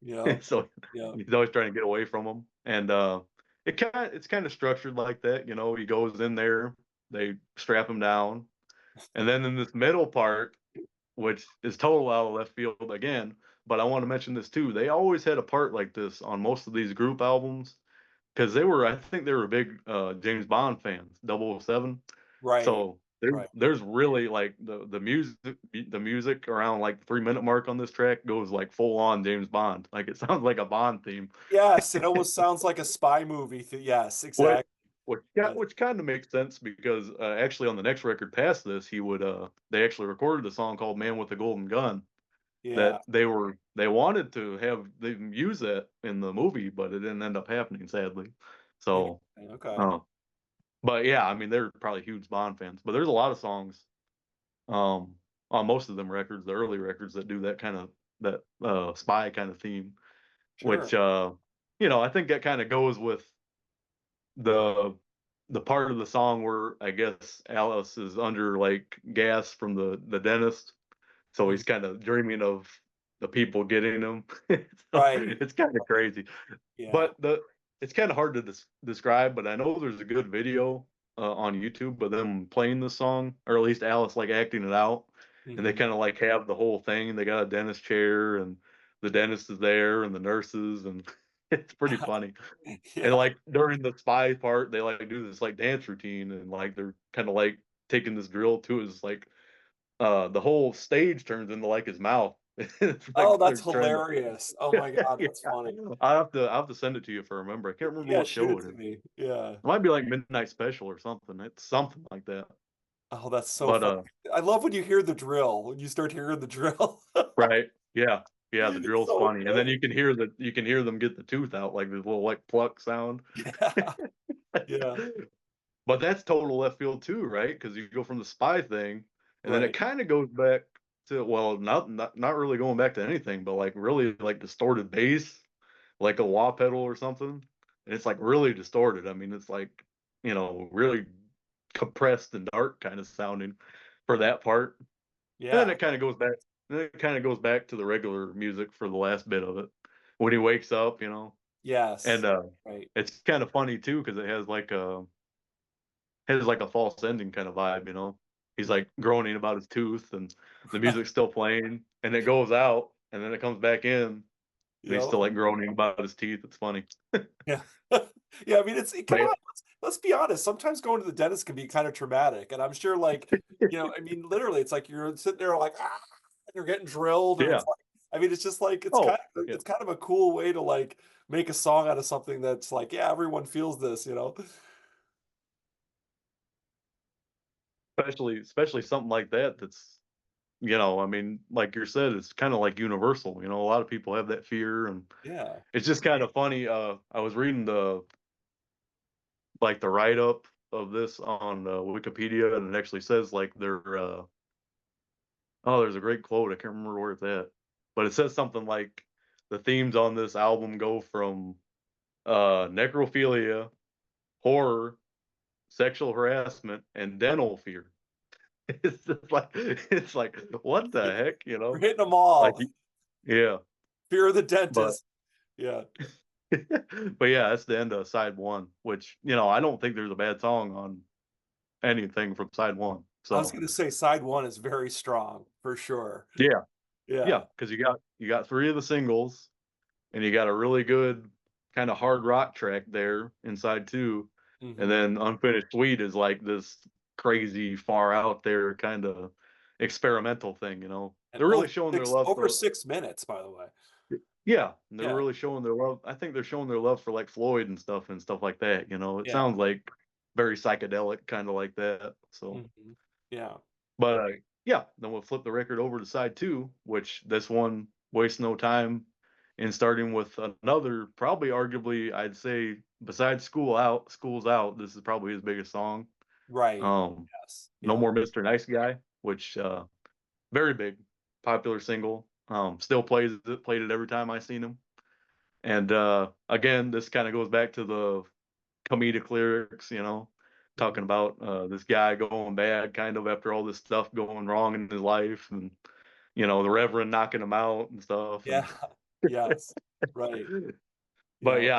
S1: Yep.
S2: so
S1: Yep.
S2: he's always trying to get away from him. And it's kind of structured like that. He goes in there, they strap him down, and then in this middle part, which is total out of left field again. But I want to mention this too. They always had a part like this on most of these group albums because I think they were big James Bond fans, 007.
S1: Right.
S2: So there's
S1: Right.
S2: there's really like the music around like the 3 minute mark on this track goes like full on James Bond. Like it sounds like a Bond theme.
S1: Yes, it almost sounds like a spy movie. Yes,
S2: What
S1: exactly.
S2: which which kind of makes sense because actually on the next record past this, they actually recorded a song called "Man with the Golden Gun"
S1: Yeah.
S2: that they wanted to have them use that in the movie, but it didn't end up happening, sadly. So,
S1: Interesting. Okay.
S2: uh, but yeah, I mean they're probably huge Bond fans, but there's a lot of songs um, on most of them records, the early records that do that spy kind of theme,
S1: Sure.
S2: which I think that kind of goes with the the part of the song where I guess Alice is under like gas from the dentist, so
S1: Mm.
S2: he's kind of dreaming of the people getting him. So
S1: Right.
S2: it's kind of
S1: Right.
S2: crazy,
S1: Yeah.
S2: but it's kind of hard to describe. But I know there's a good video on YouTube of them playing the song, or at least Alice like acting it out, and they
S1: Mhm.
S2: kind of like have the whole thing. They got a dentist chair, and the dentist is there, and the nurses, and it's pretty funny. And
S1: Yeah.
S2: like during the spy part, they like do this like dance routine, and like they're kind of like taking this drill to his like the whole stage turns into like his mouth. It's
S1: Oh,
S2: like
S1: that's
S2: they're trying
S1: hilarious. Oh
S2: to
S1: my god,
S2: yeah.
S1: that's funny.
S2: I have to send it to you if I remember. I can't remember
S1: Yeah,
S2: what
S1: shoot
S2: show
S1: it
S2: it
S1: to
S2: is.
S1: me. Yeah.
S2: It might be like Midnight Special or something. It's something like that.
S1: Oh, that's so
S2: But
S1: funny. I love when you hear the drill, when you start hearing the drill.
S2: right, yeah, yeah, the
S1: It's
S2: drill's
S1: so
S2: funny, and then
S1: good.
S2: you can hear them get the tooth out, like, this little, like, pluck sound.
S1: Yeah, yeah,
S2: But that's total left field too, right? Because you go from the spy thing, and then it
S1: right.
S2: kinda goes back to, well, not really going back to anything, but, like, really, like, distorted bass, like a wah pedal or something, and it's, like, really distorted. I mean, it's, like, really compressed and dark kinda sounding for that part, and then
S1: Yeah,
S2: it kinda goes back to the regular music for the last bit of it, when he wakes up, and,
S1: yes, right.
S2: it's kinda funny too because it has like a false ending kind of vibe, He's
S1: Yeah,
S2: like groaning about his tooth and the
S1: right.
S2: music's still playing and it goes out and then it comes back in and he's
S1: Yep.
S2: still like groaning about his teeth. It's funny.
S1: Yeah. Yeah, I mean, come
S2: But
S1: on, let's be honest, sometimes going to the dentist can be kind of traumatic, and I'm sure, like, I mean, literally, it's like you're sitting there like, "Ah," and you're getting drilled, and
S2: yeah.
S1: it's like I mean, it's just like
S2: Oh, yeah.
S1: it's kind of a cool way to, like, make a song out of something that's like, yeah, everyone feels this, you know?
S2: Especially something like that that's I mean, like you said, it's kind of like universal. A lot of people have that fear and
S1: Yeah,
S2: it's just kind of funny. I was reading the write up of this on Wikipedia and it actually says like there's a great quote. I can't remember where it's at, but it says something like the themes on this album go from necrophilia, horror, sexual harassment, and dental fear. It's like what the heck,
S1: we're hitting them
S2: Like
S1: all.
S2: yeah,
S1: Fear of the
S2: but
S1: dentist. Yeah.
S2: but yeah, that's the end of side one. Which I don't think there's a bad song on anything from side one.
S1: I was
S2: So
S1: gonna say side 1 is very strong, for sure.
S2: yeah,
S1: Yeah.
S2: yeah, because you got three of the singles and you got a really good kind of hard rock track there inside too. And
S1: Mhm.
S2: then Unfinished Sweet is like this crazy far out there kind of experimental thing.
S1: And
S2: They're really showing their love
S1: over
S2: for
S1: 6 minutes, by the way.
S2: yeah, and they're
S1: Yeah,
S2: really showing their love. I think they're showing their love for like Floyd and stuff like that. It
S1: yeah.
S2: sounds like very psychedelic kind of like that. So
S1: Mhm. Yeah.
S2: but, yeah, then we'll flip the record over to side 2, which this one wastes no time in starting with another, probably arguably, I'd say, besides School's Out, this is probably his biggest song.
S1: Right.
S2: Um,
S1: Yes.
S2: No
S1: Yep.
S2: More Mr. Nice Guy, which, very big, popular single. Still played it every time I seen him. And, again, this kinda goes back to the comedic lyrics, talking
S1: Mhm.
S2: about this guy going bad kind of after all this stuff going wrong in his life and the reverend knocking him out and stuff and
S1: Yeah. Yes. Right.
S2: but
S1: Yep.
S2: yeah,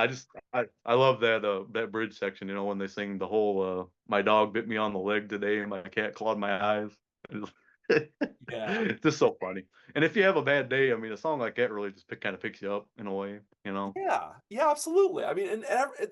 S2: I love that bridge section, when they sing the whole my dog bit me on the leg today and my cat clawed my eyes.
S1: Yeah.
S2: It's just so funny. And if you have a bad day, I mean a song like that really just kind of picks you up in a way.
S1: Yeah. Yeah, absolutely. I mean,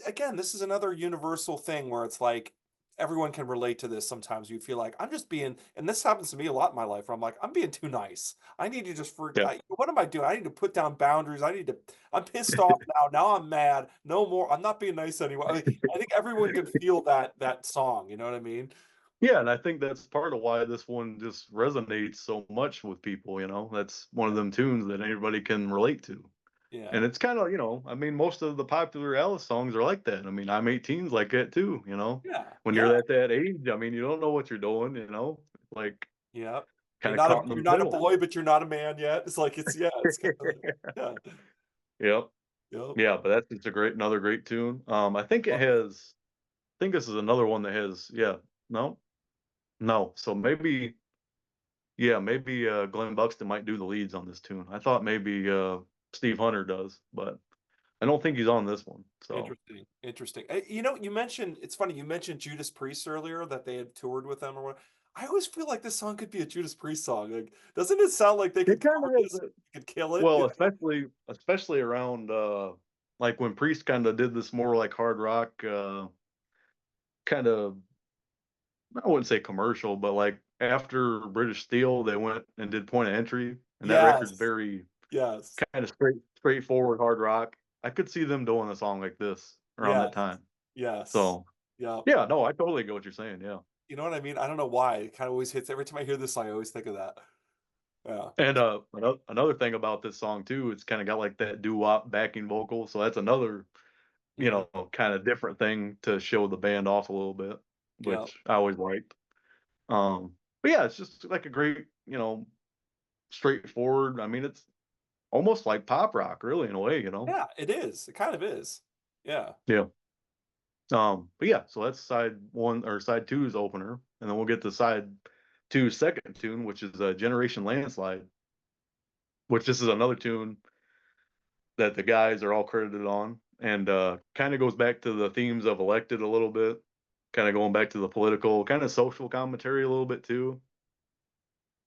S1: again, this is another universal thing where it's like everyone can relate to this sometimes. You feel like I'm just being and this happens to me a lot in my life where I'm like, I'm being too nice. I need to just
S2: Yeah.
S1: what am I doing? I need to put down boundaries. I'm pissed off now. Now I'm mad. No more. I'm not being nice anymore. I mean, I think everyone can feel that song. You know what I mean?
S2: Yeah, and I think that's part of why this one just resonates so much with people. That's one of
S1: Yeah.
S2: them tunes that everybody can relate to.
S1: Yeah.
S2: And it's kind of, I mean, most of the popular Alice songs are like that. I mean, I'm 18's like that too.
S1: Yeah.
S2: When
S1: Yeah.
S2: you're at that age, I mean, you don't know what you're doing. Like
S1: Yeah.
S2: kind of caught in
S1: You're
S2: the
S1: not a
S2: middle.
S1: boy, but you're not a man yet. It's like it's yeah, it's kind of yeah.
S2: Yep.
S1: Yep.
S2: Yeah, but that's it's a great another great tune. I think this is another one that has yeah, no. No. So maybe yeah, maybe, Glenn Buxton might do the leads on this tune. I thought maybe, Steve Hunter does, but I don't think he's on this one, so
S1: Interesting, interesting. You mentioned it's funny, you mentioned Judas Priest earlier that they had toured with them or what. I always feel like this song could be a Judas Priest song. Like, doesn't it sound like they
S2: it
S1: could
S2: kinda
S1: cover
S2: has
S1: this,
S2: a
S1: could kill it,
S2: well, especially around, like, when Priest kinda did this more, like, hard rock, kinda I wouldn't say commercial, but, like, after British Steel, they went and did Point of Entry, and that record's
S1: Yes,
S2: very
S1: yes,
S2: kinda straightforward hard rock. I could see them doing a song like this around that
S1: yes,
S2: time.
S1: yes.
S2: So,
S1: Yep.
S2: yeah, no, I totally get what you're saying, yeah.
S1: You know what I mean? I don't know why. It kind of always hits every time I hear this song, I always think of that. Yeah.
S2: And another thing about this song too, it's kind of got like that doo-wop backing vocal, so that's another,
S1: Mhm.
S2: kind of different thing to show the band off a little bit,
S1: Yeah.
S2: which I always liked. But yeah, it's just like a great, straightforward. I mean, it's almost like pop rock, really, in a way.
S1: Yeah, it is. It kind of is. Yeah.
S2: Yeah. But yeah, so that's side one or side two's opener, and then we'll get to side two's second tune, which is a Generation Landslide, which this is another tune that the guys are all credited on, and kind of goes back to the themes of Elected a little bit, kind of going back to the political, kind of social commentary a little bit too,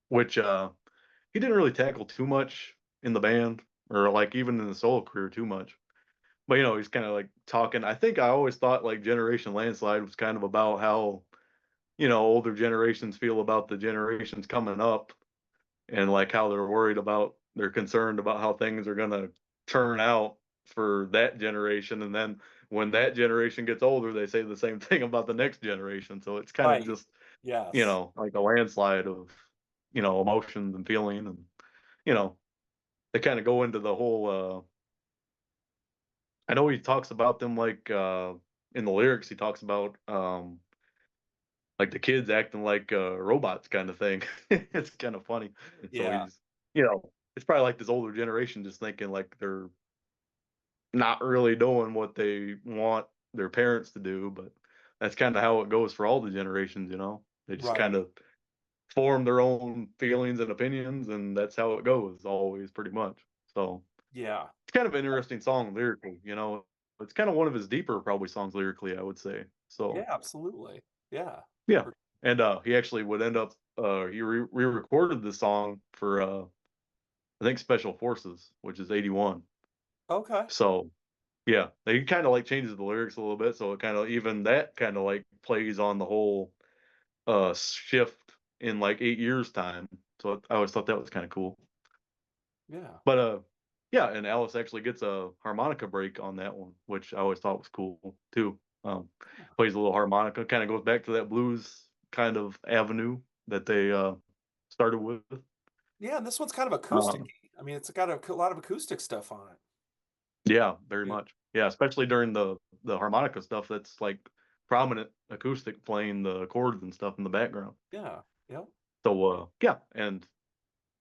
S2: which he didn't really tackle too much in the band or like even in the solo career too much. But he's kind of like talking. I think I always thought like Generation Landslide was kind of about how older generations feel about the generations coming up, and like how they're concerned about how things are gonna turn out for that generation, and then when that generation gets older, they say the same thing about the next generation. So it's kind of
S1: Right.
S2: just
S1: Yes.
S2: like a landslide of emotions and feeling, and you know they kind of go into the whole. I know he talks about them like in the lyrics. He talks about like the kids acting like robots kind of thing. It's kind of funny. So
S1: Yeah.
S2: it's probably like this older generation just thinking like they're not really doing what they want their parents to do, but that's kind of how it goes for all the generations. They just kind
S1: Right.
S2: of form their own feelings and opinions, and that's how it goes always, pretty much. So
S1: Yeah.
S2: it's kind of an interesting song lyrically. It's kind of one of his deeper probably songs lyrically, I would say.
S1: Yeah,
S2: So
S1: absolutely. Yeah.
S2: yeah,
S1: For-
S2: and he actually would end up he re-recorded the song for I think Special Forces, which is 81.
S1: Okay.
S2: So yeah, they kind of like changes the lyrics a little bit, so it kind of even that kind of like plays on the whole shift in like 8 years time. So I always thought that was kind of cool.
S1: Yeah.
S2: But yeah, and Alice actually gets a harmonica break on that one, which I always thought was cool too. Um, Plays a little harmonica, kind of goes back to that blues kind of avenue that they started with.
S1: Yeah, and this one's kind of acoustic.
S2: Um,
S1: I mean, it's got a lot of acoustic stuff on it.
S2: yeah, very
S1: Yeah.
S2: much. Yeah, especially during the harmonica stuff. That's like prominent acoustic playing the chords and stuff in the background.
S1: Yeah. Yep.
S2: So yeah, and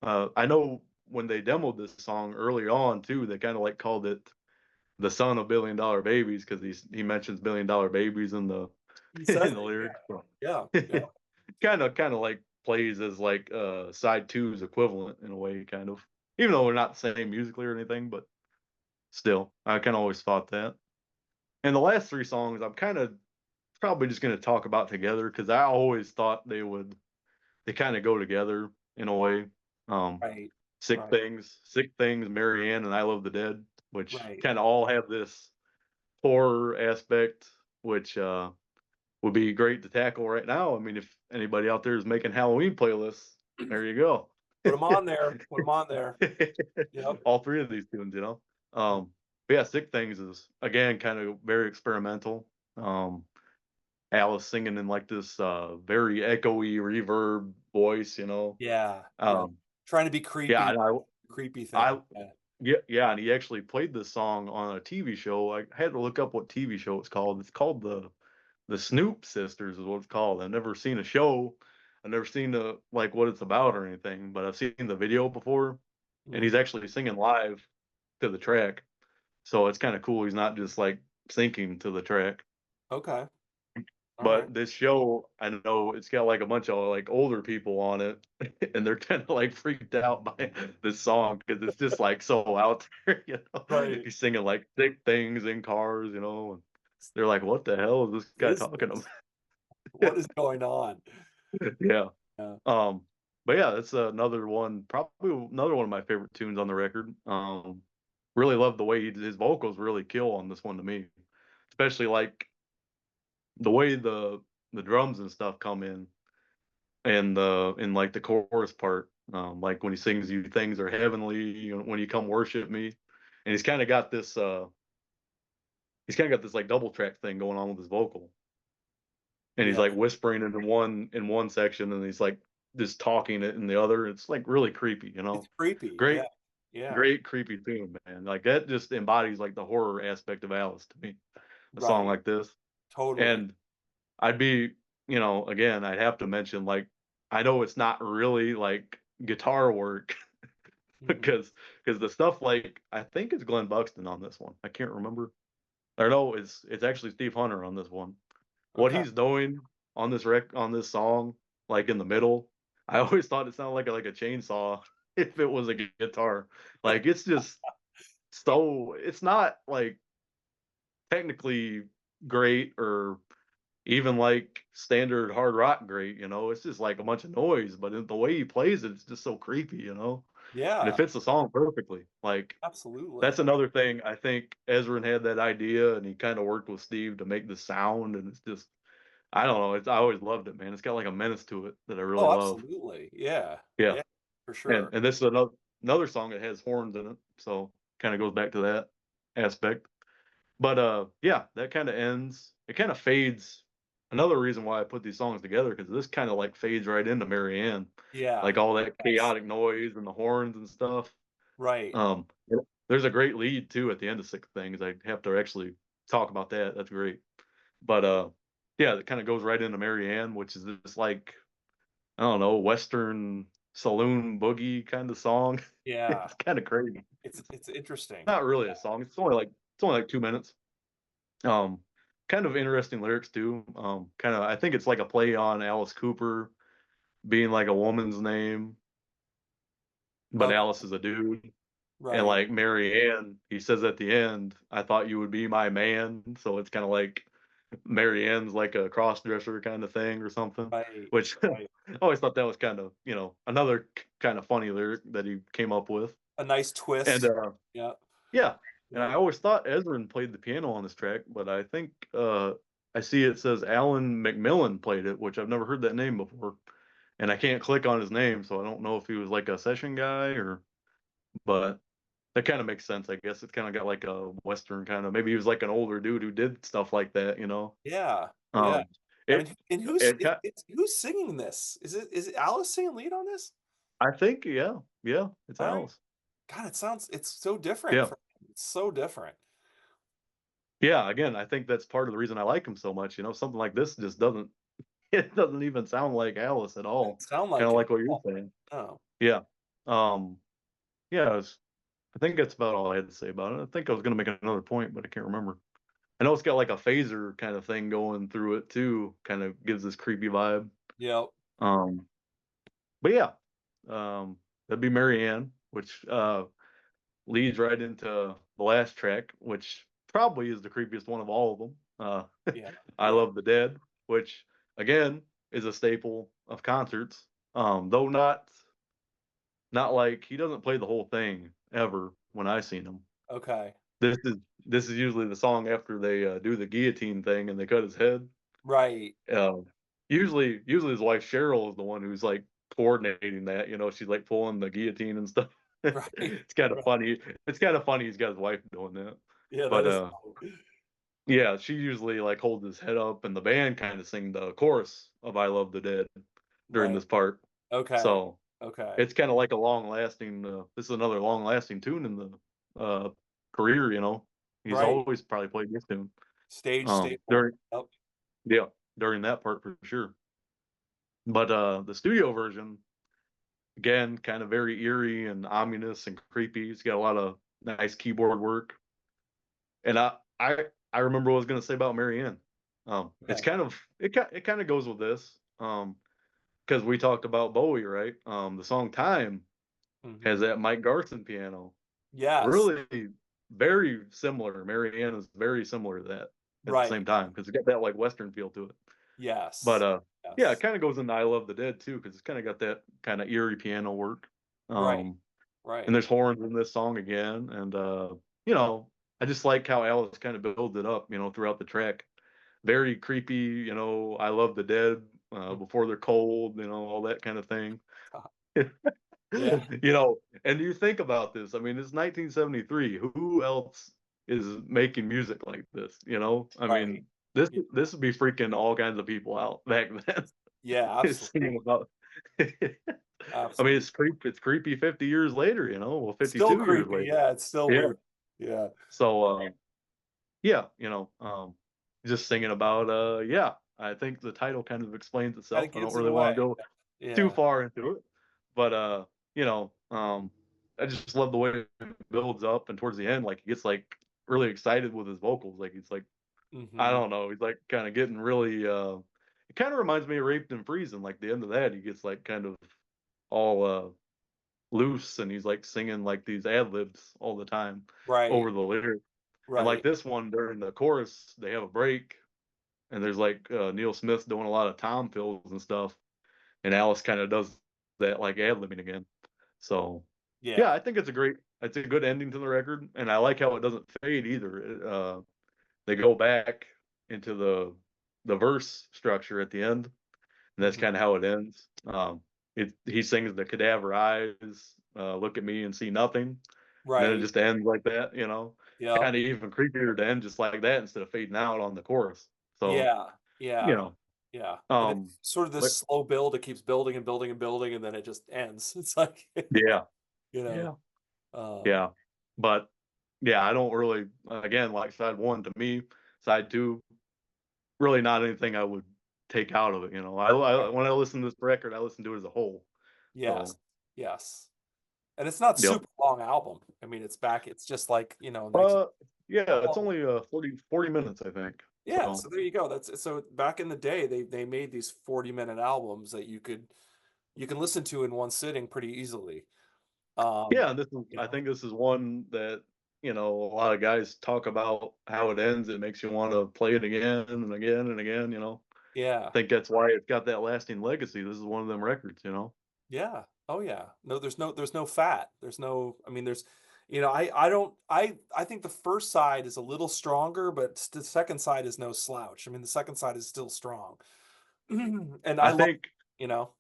S2: I know when they demoed this song early on too, they kind of like called it the son of billion dollar babies because he mentions billion dollar babies in the
S1: He says
S2: in the
S1: it.
S2: lyrics.
S1: Yeah. Yeah.
S2: Kind of like plays as like side two's equivalent in a way, kind of. Even though they're not the same musically or anything, but still, I kind of always thought that. And the last three songs, I'm kind of probably just going to talk about together because I always thought they kind of go together in a way. Um,
S1: Right. Right.
S2: Sick Things, Marianne, and I Love the Dead, which
S1: Right.
S2: kind of all have this horror aspect, which would be great to tackle right now. I mean, if anybody out there is making Halloween playlists, there you go.
S1: Put them on there. Put them on there. Yep.
S2: All three of these tunes. But yeah, Sick Things is again kind of very experimental. Um, Alice singing in like this very echoey reverb voice.
S1: Yeah. Yeah.
S2: Um,
S1: Trying to be
S2: yeah,
S1: creepy.
S2: and
S1: Creepy thing.
S2: I,
S1: Yeah.
S2: yeah, and he actually played this song on a TV show. I had to look up what TV show it's called. It's called the Snoop Sisters is what it's called. I've never seen a show. I've never seen the like what it's about or anything, but I've seen the video before, and he's
S1: Hmm.
S2: actually singing live to the track. So it's kind of cool. He's not just like syncing to the track.
S1: Okay. All right.
S2: But this show, I know it's got like a bunch of like older people on it, and they're kind of like freaked out by this song because it's just like so out there.
S1: Right.
S2: He's singing like thick things in cars, and they're like, "What the hell is this guy
S1: Is
S2: talking
S1: this?
S2: about?"
S1: What is going on?
S2: Yeah.
S1: Yeah.
S2: Um, but yeah, that's another one, probably another one of my favorite tunes on the record. Really love the way his vocals really kill on this one to me, especially like the way the drums and stuff come in and in like the chorus part, like when he sings "You things are heavenly," when you come worship me, and he's kind of got this like double track thing going on with his vocal. and he's
S1: Yeah.
S2: like whispering in one section, and he's like just talking it in the other. It's like really creepy, you
S1: It's
S2: know.
S1: creepy. Yeah.
S2: Great,
S1: Yeah.
S2: great creepy tune, man. Like that just embodies like the horror aspect of Alice to me. A song
S1: Right.
S2: like this,
S1: Totally.
S2: and I'd be, again, I'd have to mention like I know it's not really like guitar work
S1: Mhm.
S2: because the stuff like I think it's Glenn Buxton on this one. I can't remember. Or no, it's actually Steve Hunter on this one. What
S1: Okay.
S2: he's doing on this song, like in the middle, I always thought it sounded like a chainsaw if it was a guitar. Like it's just so it's not like technically great or even like standard hard rock great, it's just like a bunch of noise, but the way he plays it, it's just so creepy, and it
S1: Yeah.
S2: fits the song perfectly. Like
S1: Absolutely.
S2: that's another thing. I think Ezrin had that idea and he kind of worked with Steve to make the sound, and it's just I don't know. I always loved it, man. It's got like a menace to it that I really
S1: Oh,
S2: love.
S1: absolutely. Yeah.
S2: Yeah,
S1: Yeah. For
S2: and
S1: sure.
S2: this is another song that has horns in it, so kind of goes back to that aspect. But yeah, that kind of ends. It kind of fades. Another reason why I put these songs together because this kind of like fades right into Marianne,
S1: Yeah.
S2: like all that
S1: Yes.
S2: chaotic noise and the horns and stuff.
S1: Right.
S2: Yeah. There's a great lead too at the end of Six Things. I have to actually talk about that. That's great. But yeah, it kind of goes right into Marianne, which is this like I don't know Western saloon boogie kind of song.
S1: Yeah.
S2: It's kind of crazy.
S1: It's
S2: It's
S1: it's interesting.
S2: not really a song. It's only like 2 minutes. Um, Kind of interesting lyrics too. Kind of I think it's like a play on Alice Cooper being like a woman's name, but
S1: Okay.
S2: Alice is a dude. And
S1: Right.
S2: like Mary Ann, he says at the end, I thought you would be my man. So it's kind of like Mary Ann's like a cross dresser kind of thing or something,
S1: Right.
S2: which
S1: Right.
S2: I always thought that was kind of, another kind of funny lyric that he came up with.
S1: A nice
S2: And
S1: twist. Yeah.
S2: yeah, and I
S1: Yeah.
S2: always thought Ezrin played the piano on this track, but I think I see it says Alan McMillan played it, which I've never heard that name before. And I can't click on his name, so I don't know if he was like a session guy but that kind of makes sense, I guess. It's kind of got like a Western kind of, maybe he was like an older dude who did stuff like that.
S1: Yeah. Yeah.
S2: Um,
S1: I
S2: it,
S1: mean, and
S2: it,
S1: who's singing this? Is it Alice singing lead on this?
S2: I think, yeah, yeah, it's
S1: All right.
S2: Alice.
S1: God, it's so different
S2: Yeah.
S1: from it's so different.
S2: Yeah. Again, I think that's part of the reason I like him so much. Something like this just doesn't, it doesn't even sound like Alice at
S1: It
S2: all.
S1: sound
S2: Kind
S1: like
S2: of
S1: it.
S2: like what you're
S1: Oh,
S2: saying.
S1: no.
S2: Yeah. Um, yeah, I think that's about all I had to say about it. I think I was going to make another point, but I can't remember. I know it's got like a phaser kind of thing going through it too, kind of gives this creepy vibe.
S1: Yep.
S2: Um, but yeah, that'd be Marianne, which leads right into the last track, which probably is the creepiest one of all of them.
S1: Yeah.
S2: I
S1: Yeah.
S2: Love the Dead, which again is a staple of concerts. Though not like he doesn't play the whole thing ever when I seen him.
S1: Okay.
S2: This is usually the song after they do the guillotine thing and they cut his head.
S1: Right.
S2: Um, usually his wife Cheryl is the one who's like coordinating that. She's like pulling the guillotine and stuff.
S1: Right.
S2: It's kind of
S1: Right.
S2: funny. It's kind of funny he's got his wife doing that.
S1: Yeah, that
S2: But
S1: is funny.
S2: yeah, she usually like holds his head up and the band kind of sing the chorus of I Love the Dead during
S1: Right.
S2: this part.
S1: Okay.
S2: So
S1: Okay.
S2: it's kind of like a long lasting this is another long lasting tune in the career. He's
S1: Right.
S2: always probably played this tune.
S1: Stage staple.
S2: During
S1: Yep.
S2: yeah, during that part for sure. But the studio version, again, kind of very eerie and ominous and creepy. It's got a lot of nice keyboard work. And I remember what I was gonna say about Marianne. It's
S1: Okay.
S2: kind of it kind of goes with this. Because we talked about Bowie, right? The song Time has
S1: Hmm.
S2: that Mike Garson piano.
S1: Yes.
S2: Really very similar. Marianne is very similar to that at the same
S1: Right.
S2: time because it's got that like Western feel to it. But
S1: Yes.
S2: yeah, it
S1: Yes.
S2: kind of goes into I Love the Dead too because it's kind of got that kind of eerie piano work.
S1: Right.
S2: Um, and
S1: Right.
S2: there's horns in this song again, and you know, I just like how Alice kind of builds it up, throughout the track. Very creepy, I Love the Dead before they're cold, all that kind of thing.
S1: Yeah.
S2: And you think about this. I mean, it's 1973. Who else is making music like this? I
S1: Right.
S2: mean, This
S1: Yeah,
S2: this would be freaking all kinds of people out back then.
S1: yeah,
S2: It's
S1: absolutely,
S2: singing about I mean,
S1: absolutely.
S2: it's creepy 50 years later, well,
S1: Still
S2: 52 years
S1: creepy,
S2: later.
S1: yeah, it's still
S2: Yeah.
S1: weird. Yeah.
S2: So, yeah, just singing about, yeah, I think the title kind of explains
S1: Kinda
S2: itself. I don't
S1: gives it
S2: really wanna
S1: away.
S2: go too
S1: Yeah.
S2: far into it, but, you know, um, I just love the way it builds up, and towards the end, like, he gets, like, really excited with his vocals, like, he's like, I
S1: Mhm.
S2: don't know, he's, like, kinda getting really, it kinda reminds me of Raped and Freezing, like, the end of that, he gets, like, kind of all, loose, and he's, like, singing, like, these ad libs all the time
S1: Right,
S2: over the lyrics. And like
S1: right.
S2: this one during the chorus, they have a break, and there's like Neil Smith doing a lot of tom fills and stuff, and Alice kind of does that like ad libbing again. So yeah,
S1: Yeah.
S2: I think it's a good ending to the record, and I like how it doesn't fade either. They go back into the verse structure at the end, and that's
S1: Mhm.
S2: kind of how it ends. He sings the cadaver eyes, look at me and see nothing, and then it
S1: Right.
S2: just ends like that,
S1: Yep.
S2: kind of even creepier to end just like that instead of fading out on the chorus. So,
S1: Yeah,
S2: you
S1: yeah,
S2: know,
S1: yeah, and
S2: um,
S1: it's sort of this
S2: but
S1: slow build, it keeps building and building and building, and then it just ends. It's like,
S2: yeah,
S1: you know,
S2: yeah,
S1: um,
S2: yeah, but yeah, I don't really, again, like side one to me, side two, really not anything I would take out of it.
S1: right.
S2: When I listen to this record, I listen to it as a whole.
S1: Yes,
S2: So,
S1: yes, and it's not
S2: yep.
S1: super long album. I mean, it's just like, nice
S2: Uh, yeah, it's
S1: long.
S2: only 40 minutes, I think.
S1: Yeah,
S2: So
S1: so there you go. So back in the day, they made these 40-minute albums that you can listen to in one sitting pretty easily. Um,
S2: yeah,
S1: you
S2: I
S1: know,
S2: think this is one that a lot of guys talk about how it ends. It makes you want to play it again and again and again. I
S1: yeah.
S2: think that's why it's got that lasting legacy. This is one of them records.
S1: Yeah. Oh yeah. No, there's no fat. There's no I mean there's I don't I think the first side is a little stronger, but the second side is no slouch. I mean the second side is still strong. And I
S2: I
S1: love,
S2: think
S1: you know.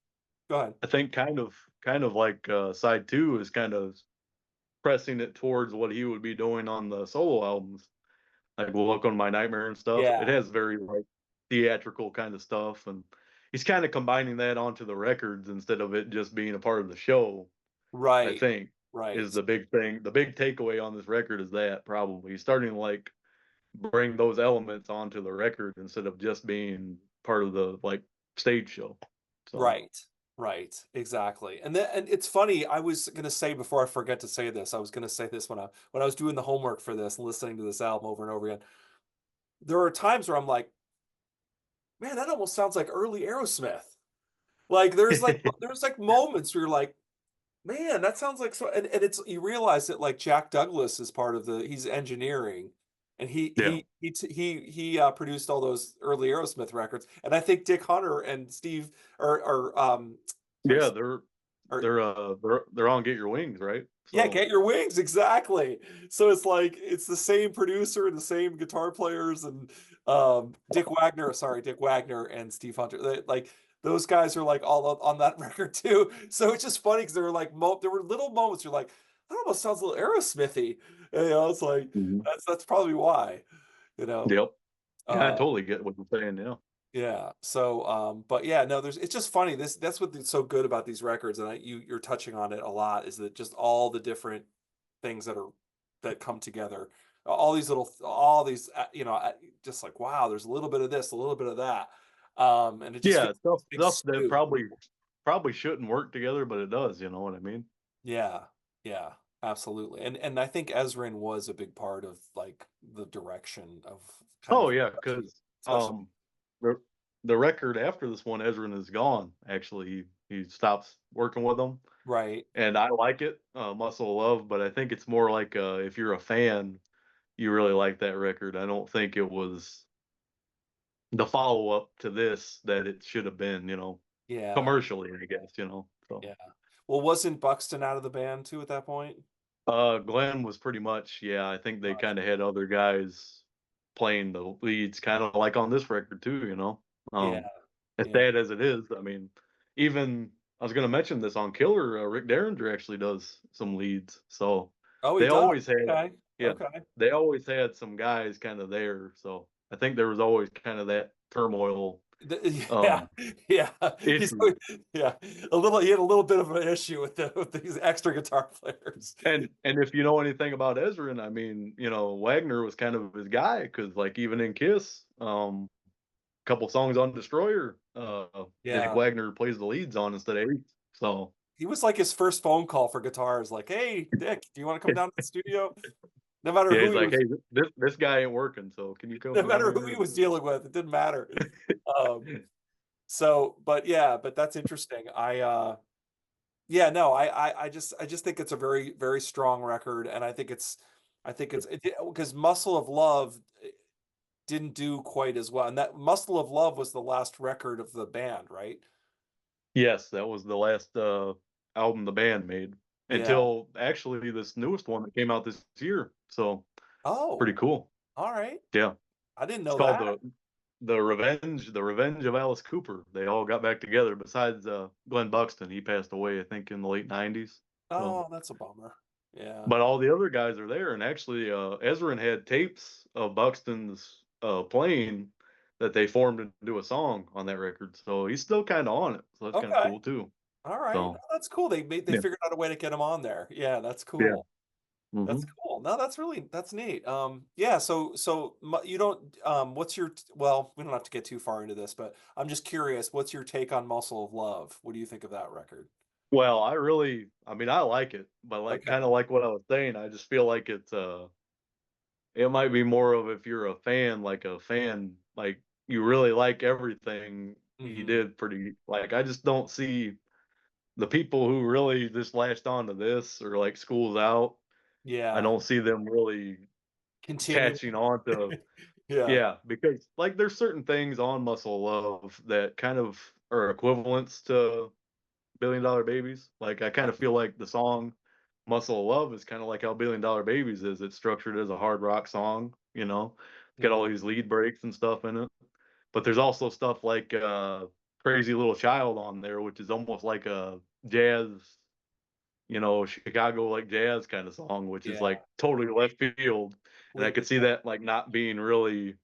S1: Go ahead.
S2: I think kind of like side two is kind of pressing it towards what he would be doing on the solo albums, like Welcome to My Nightmare and stuff. It
S1: Yeah.
S2: has very like theatrical kind of stuff, and he's kind of combining that onto the records instead of it just being a part of the show. I
S1: Right.
S2: think is
S1: Right.
S2: the big thing. The big takeaway on this record is that probably he's starting to like bring those elements onto the record instead of just being part of the like stage show. So
S1: Right. Right. Exactly. And it's funny, I was gonna say before I forget to say this, I was gonna say this when I was doing the homework for this and listening to this album over and over again. There are times where I'm like, man, that almost sounds like early Aerosmith. Like, there's, like, moments where you're like, "Man, that sounds like so," and it's you realize that, like, Jack Douglas is part of he's engineering, and
S2: yeah,
S1: produced all those early Aerosmith records, and I think Dick Hunter and Steve sorry,
S2: yeah,
S1: or
S2: they're on Get Your Wings, right?
S1: yeah,
S2: So
S1: Get Your Wings, exactly. So it's like it's the same producer and the same guitar players and Dick Wagner and Steve Hunter. Like those guys are like all on that record too. So it's just funny because there were like there were little moments you're like, that almost sounds a little Aerosmithy. It's like
S2: mhm.
S1: that's probably why, you know.
S2: Yep, yeah, I
S1: Uh
S2: totally get what you're saying. Yeah.
S1: yeah. So, but yeah, no, it's just funny. That's what's so good about these records, and you're touching on it a lot, is that just all the different things that come together. All these, just like wow, there's a little bit of this, a little bit of that, and it just
S2: Yeah,
S1: feels like this big
S2: stuff that
S1: stew.
S2: probably shouldn't work together, but it does, you know what I mean?
S1: Yeah, yeah, absolutely. And I think Ezrin was a big part of like the direction of kind
S2: Oh,
S1: of,
S2: yeah, because
S1: especially
S2: the the record after this one, Ezrin is gone, actually, he stops working with them,
S1: right.
S2: and I like it, Muscle of Love, but I think it's more like, if you're a fan, you really like that record. I don't think it was the follow-up to this that it should have been,
S1: Yeah,
S2: commercially, I guess, so.
S1: yeah. Well, wasn't Buxton out of the band too at that point?
S2: Glenn was pretty much, yeah, I think they
S1: Gotcha.
S2: kinda had other guys playing the leads, kinda like on this record too.
S1: Yeah,
S2: As
S1: yeah.
S2: sad as it is, I mean, even I was gonna mention this on Killer, Rick Derringer actually does some leads, so
S1: Oh, he
S2: they
S1: does?
S2: always had
S1: Okay,
S2: yeah,
S1: okay.
S2: they always had some guys kinda there, so I think there was always kind of that turmoil
S1: Yeah,
S2: um
S1: yeah, he's
S2: issue.
S1: yeah, a little he had a little bit of an issue with with these extra guitar players.
S2: And if you know anything about Ezrin, I mean, Wagner was kind of his guy because like even in Kiss, couple songs on Destroyer, Dick
S1: Yeah,
S2: Wagner plays the leads on instead of Ace. So
S1: he was like his first phone call for guitars, like, "Hey, Dick, do you wanna come down to the studio?" No matter
S2: yeah,
S1: who
S2: he's
S1: he
S2: like,
S1: was
S2: hey, this guy ain't working, so can you
S1: no
S2: come down
S1: matter who
S2: here?
S1: he was dealing with, it didn't matter. Um, so but yeah, but that's interesting. Yeah, no, I just think it's a very, very strong record, and I think it's because Muscle of Love didn't do quite as well, and that Muscle of Love was the last record of the band, right?
S2: Yes, that was the last album the band made
S1: Yeah.
S2: until actually this newest one that came out this year. So pretty
S1: Oh,
S2: cool.
S1: alright.
S2: Yeah,
S1: I didn't
S2: it's
S1: know
S2: called
S1: that.
S2: the Revenge of Alice Cooper. They all got back together. Besides Glenn Buxton, he passed away I think in the late '90s. So,
S1: Oh, that's a bummer. Yeah.
S2: but all the other guys are there, and actually, Ezrin had tapes of Buxton's playing that they formed into a song on that record. So he's still kind of on it. So that's kind of
S1: Okay.
S2: cool too.
S1: Alright.
S2: So
S1: Oh, that's cool. They
S2: yeah,
S1: figured out a way to get him on there. Yeah, that's
S2: yeah.
S1: cool. That's
S2: Hmm.
S1: cool. No, that's neat. Yeah, you don't what's your well, we don't have to get too far into this, but I'm just curious, what's your take on Muscle of Love? What do you think of that record?
S2: Well, I mean, I like it, but like
S1: Okay.
S2: kind of like what I was saying, I just feel like it might be more of if you're a fan, like you really like everything he
S1: Mhm.
S2: did pretty, like I just don't see the people who really just latched on to this or like Schools Out. I
S1: Yeah.
S2: don't see them really
S1: Continue.
S2: catching on to,
S1: Yeah.
S2: yeah, because like there's certain things on Muscle Love that kind of are equivalents to Billion Dollar Babies. Like I kind of
S1: Right.
S2: feel like the song Muscle of Love is kind of like how Billion Dollar Babies is. It's structured as a hard rock song, Got all
S1: Mhm.
S2: these lead breaks and stuff in it. But there's also stuff like Crazy Little Child on there, which is almost like a jazz, Chicago like jazz kind of song, which is
S1: Yeah.
S2: like totally left field. And I
S1: Completely
S2: could see that like not being really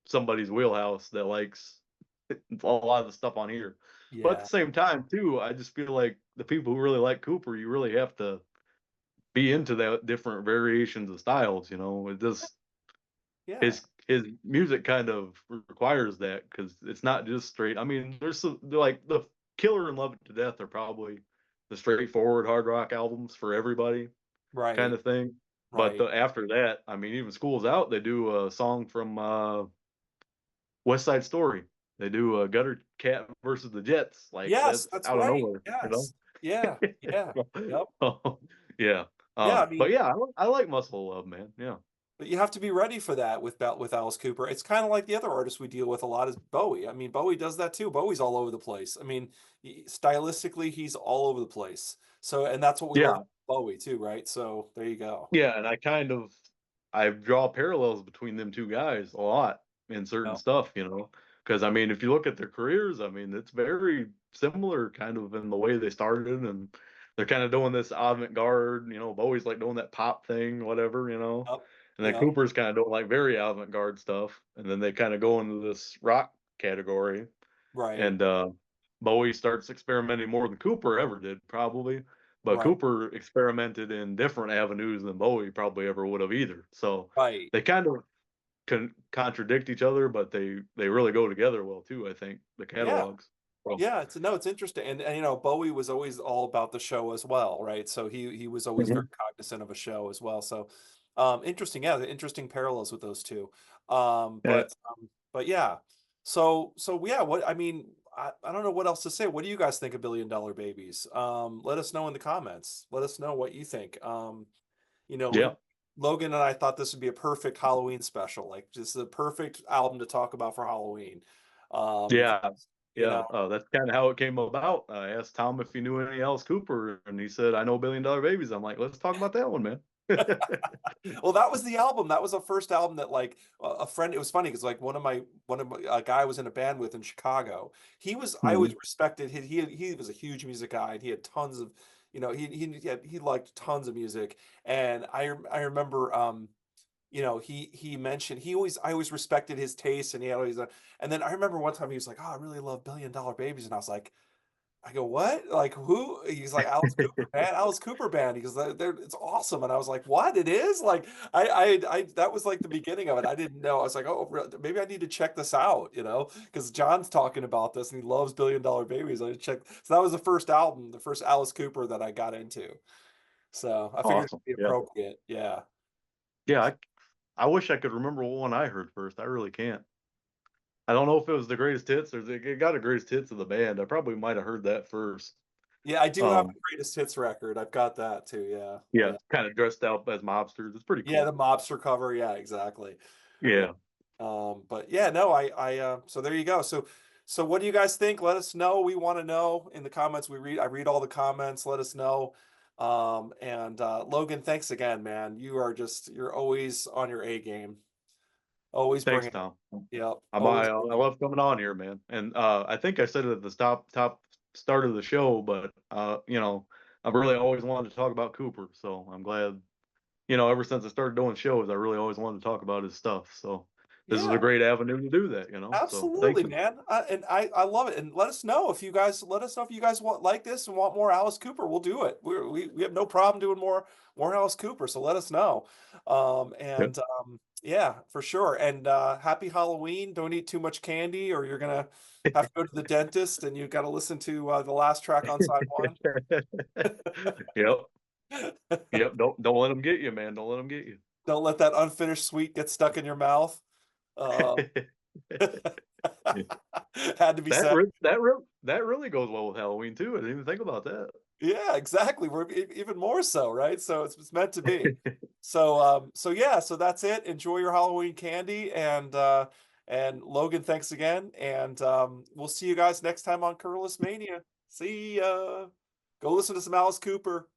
S2: somebody's wheelhouse that likes a lot of the stuff on here. But at
S1: yeah.
S2: the same time, too, I just feel like the people who really like Cooper, you really have to be into that different variations of styles. It just
S1: Yeah.
S2: his music kind of requires that because it's not just straight. I mean, there's some like the Killer and Love It to Death are probably the straightforward hard rock albums for everybody kind
S1: Right.
S2: of thing. But
S1: Right.
S2: after that, I mean, even School's Out, they do a song from West Side Story. They do a Gutter Cat versus the Jets. Like
S1: Yes,
S2: that's
S1: that's
S2: out of
S1: right.
S2: nowhere, you know?
S1: Yes. Yeah. Yeah. Yep.
S2: Yeah.
S1: Yeah, I
S2: But
S1: mean,
S2: yeah, I like Muscle Love, man. Yeah.
S1: but you have to be ready for that with Alice Cooper. It's kind of like the other artists we deal with a lot is Bowie. I mean, Bowie does that too. Bowie's all over the place. I mean, stylistically, he's all over the place. So, and that's what we love
S2: Yeah.
S1: about Bowie too, right? So there you go.
S2: Yeah. And I draw parallels between them two guys a lot in certain
S1: No.
S2: stuff, Because I mean, if you look at their careers, I mean, it's very similar kind of in the way they started and they're kind of doing this avant-garde, Bowie's like doing that pop thing, whatever,
S1: Yep.
S2: And then
S1: Yep.
S2: Cooper's kind of doing like very avant-garde stuff. And then they kind of go into this rock category.
S1: Right.
S2: And Bowie starts experimenting more than Cooper ever did, probably. But
S1: Right.
S2: Cooper experimented in different avenues than Bowie probably ever would have either. So
S1: Right.
S2: they kind of contradict each other, but they really go together well too. I think the
S1: Yeah.
S2: catalogs. Well,
S1: Yeah, it's interesting, and Bowie was always all about the show as well, right? So he was always very
S2: mhm.
S1: cognizant of a show as well. So interesting, yeah, the interesting parallels with those two.
S2: Yeah,
S1: But yeah, so yeah, what I mean, I don't know what else to say. What do you guys think of Billion Dollar Babies? Let us know in the comments. Let us know what you think. You know,
S2: yeah,
S1: Logan and I thought this would be a perfect Halloween special, like just the perfect album to talk about for Halloween. Because
S2: yeah,
S1: you
S2: yeah.
S1: know.
S2: That's kind of how it came about. I asked Tom if he knew any Alice Cooper, and he said, "I know Billion Dollar Babies." I'm like, "Let's talk about that one, man."
S1: Well, that was the album. That was the first album that like a friend. It was funny because like one of my a guy I was in a band with in Chicago. I always
S2: Mhm.
S1: respected he was a huge music guy and he had tons of he liked tons of music and I remember you know, he mentioned he always I always respected his taste, and he always, and then I remember one time he was like, "Oh, I really love Billion Dollar Babies," and I was like, I go, "What? Like, who?" He's like, "Alice Cooper, man, Alice Cooper Band." He goes, They're it's awesome." And I was like, "What? It is?" Like, I that was like the beginning of it. I didn't know. I was like, "Oh, maybe I need to check this out," you know, because John's talking about this and he loves Billion Dollar Babies. I checked. So that was the first album, the first Alice Cooper that I got into. So I figured
S2: Awesome.
S1: it'd be
S2: Yeah.
S1: appropriate. Yeah.
S2: Yeah. I wish I could remember what one I heard first. I really can't. I don't know if it was the greatest hits or it got a greatest hits of the band. I probably might have heard that first.
S1: Yeah, I do have
S2: Um,
S1: a greatest hits record. I've got that too. Yeah.
S2: yeah,
S1: Yeah.
S2: kind of dressed out as mobsters. It's pretty
S1: Yeah,
S2: cool.
S1: the mobster cover. Yeah, exactly. Yeah.
S2: Yeah.
S1: But yeah, no, so there you go. So what do you guys think? Let us know. We want to know in the comments. I read all the comments. Let us know. And Logan, thanks again, man. You're always on your A game. Always
S2: Thanks,
S1: bringing
S2: Tom.
S1: it. Yep.
S2: I
S1: Always
S2: I
S1: bringing it.
S2: love coming on here, man. And I think I said it at the top start of the show, but I've really always wanted to talk about Cooper. So I'm glad. Ever since I started doing shows, I really always wanted to talk about his stuff. So this is a
S1: Yeah.
S2: great avenue to do that. So thank
S1: Absolutely,
S2: you.
S1: man. And I love it. And let us know if you guys want like this and want more Alice Cooper. We'll do it. We have no problem doing more Alice Cooper. So let us know.
S2: Yep.
S1: Yeah, for sure. And happy Halloween. Don't eat too much candy, or you're gonna have to go to the dentist, and you've got to listen to the last track on side one.
S2: Yep. Yep. Don't let them get you, man. Don't let them get you.
S1: Don't let that unfinished sweet get stuck in your mouth. Uh, had to be said.
S2: That really goes well with Halloween too. I didn't even think about that.
S1: Yeah, exactly. We're even more so, right? So it's meant to be. So yeah, so that's it. Enjoy your Halloween candy, and Logan, thanks again. And we'll see you guys next time on Curless Mania. See ya. Go listen to some Alice Cooper.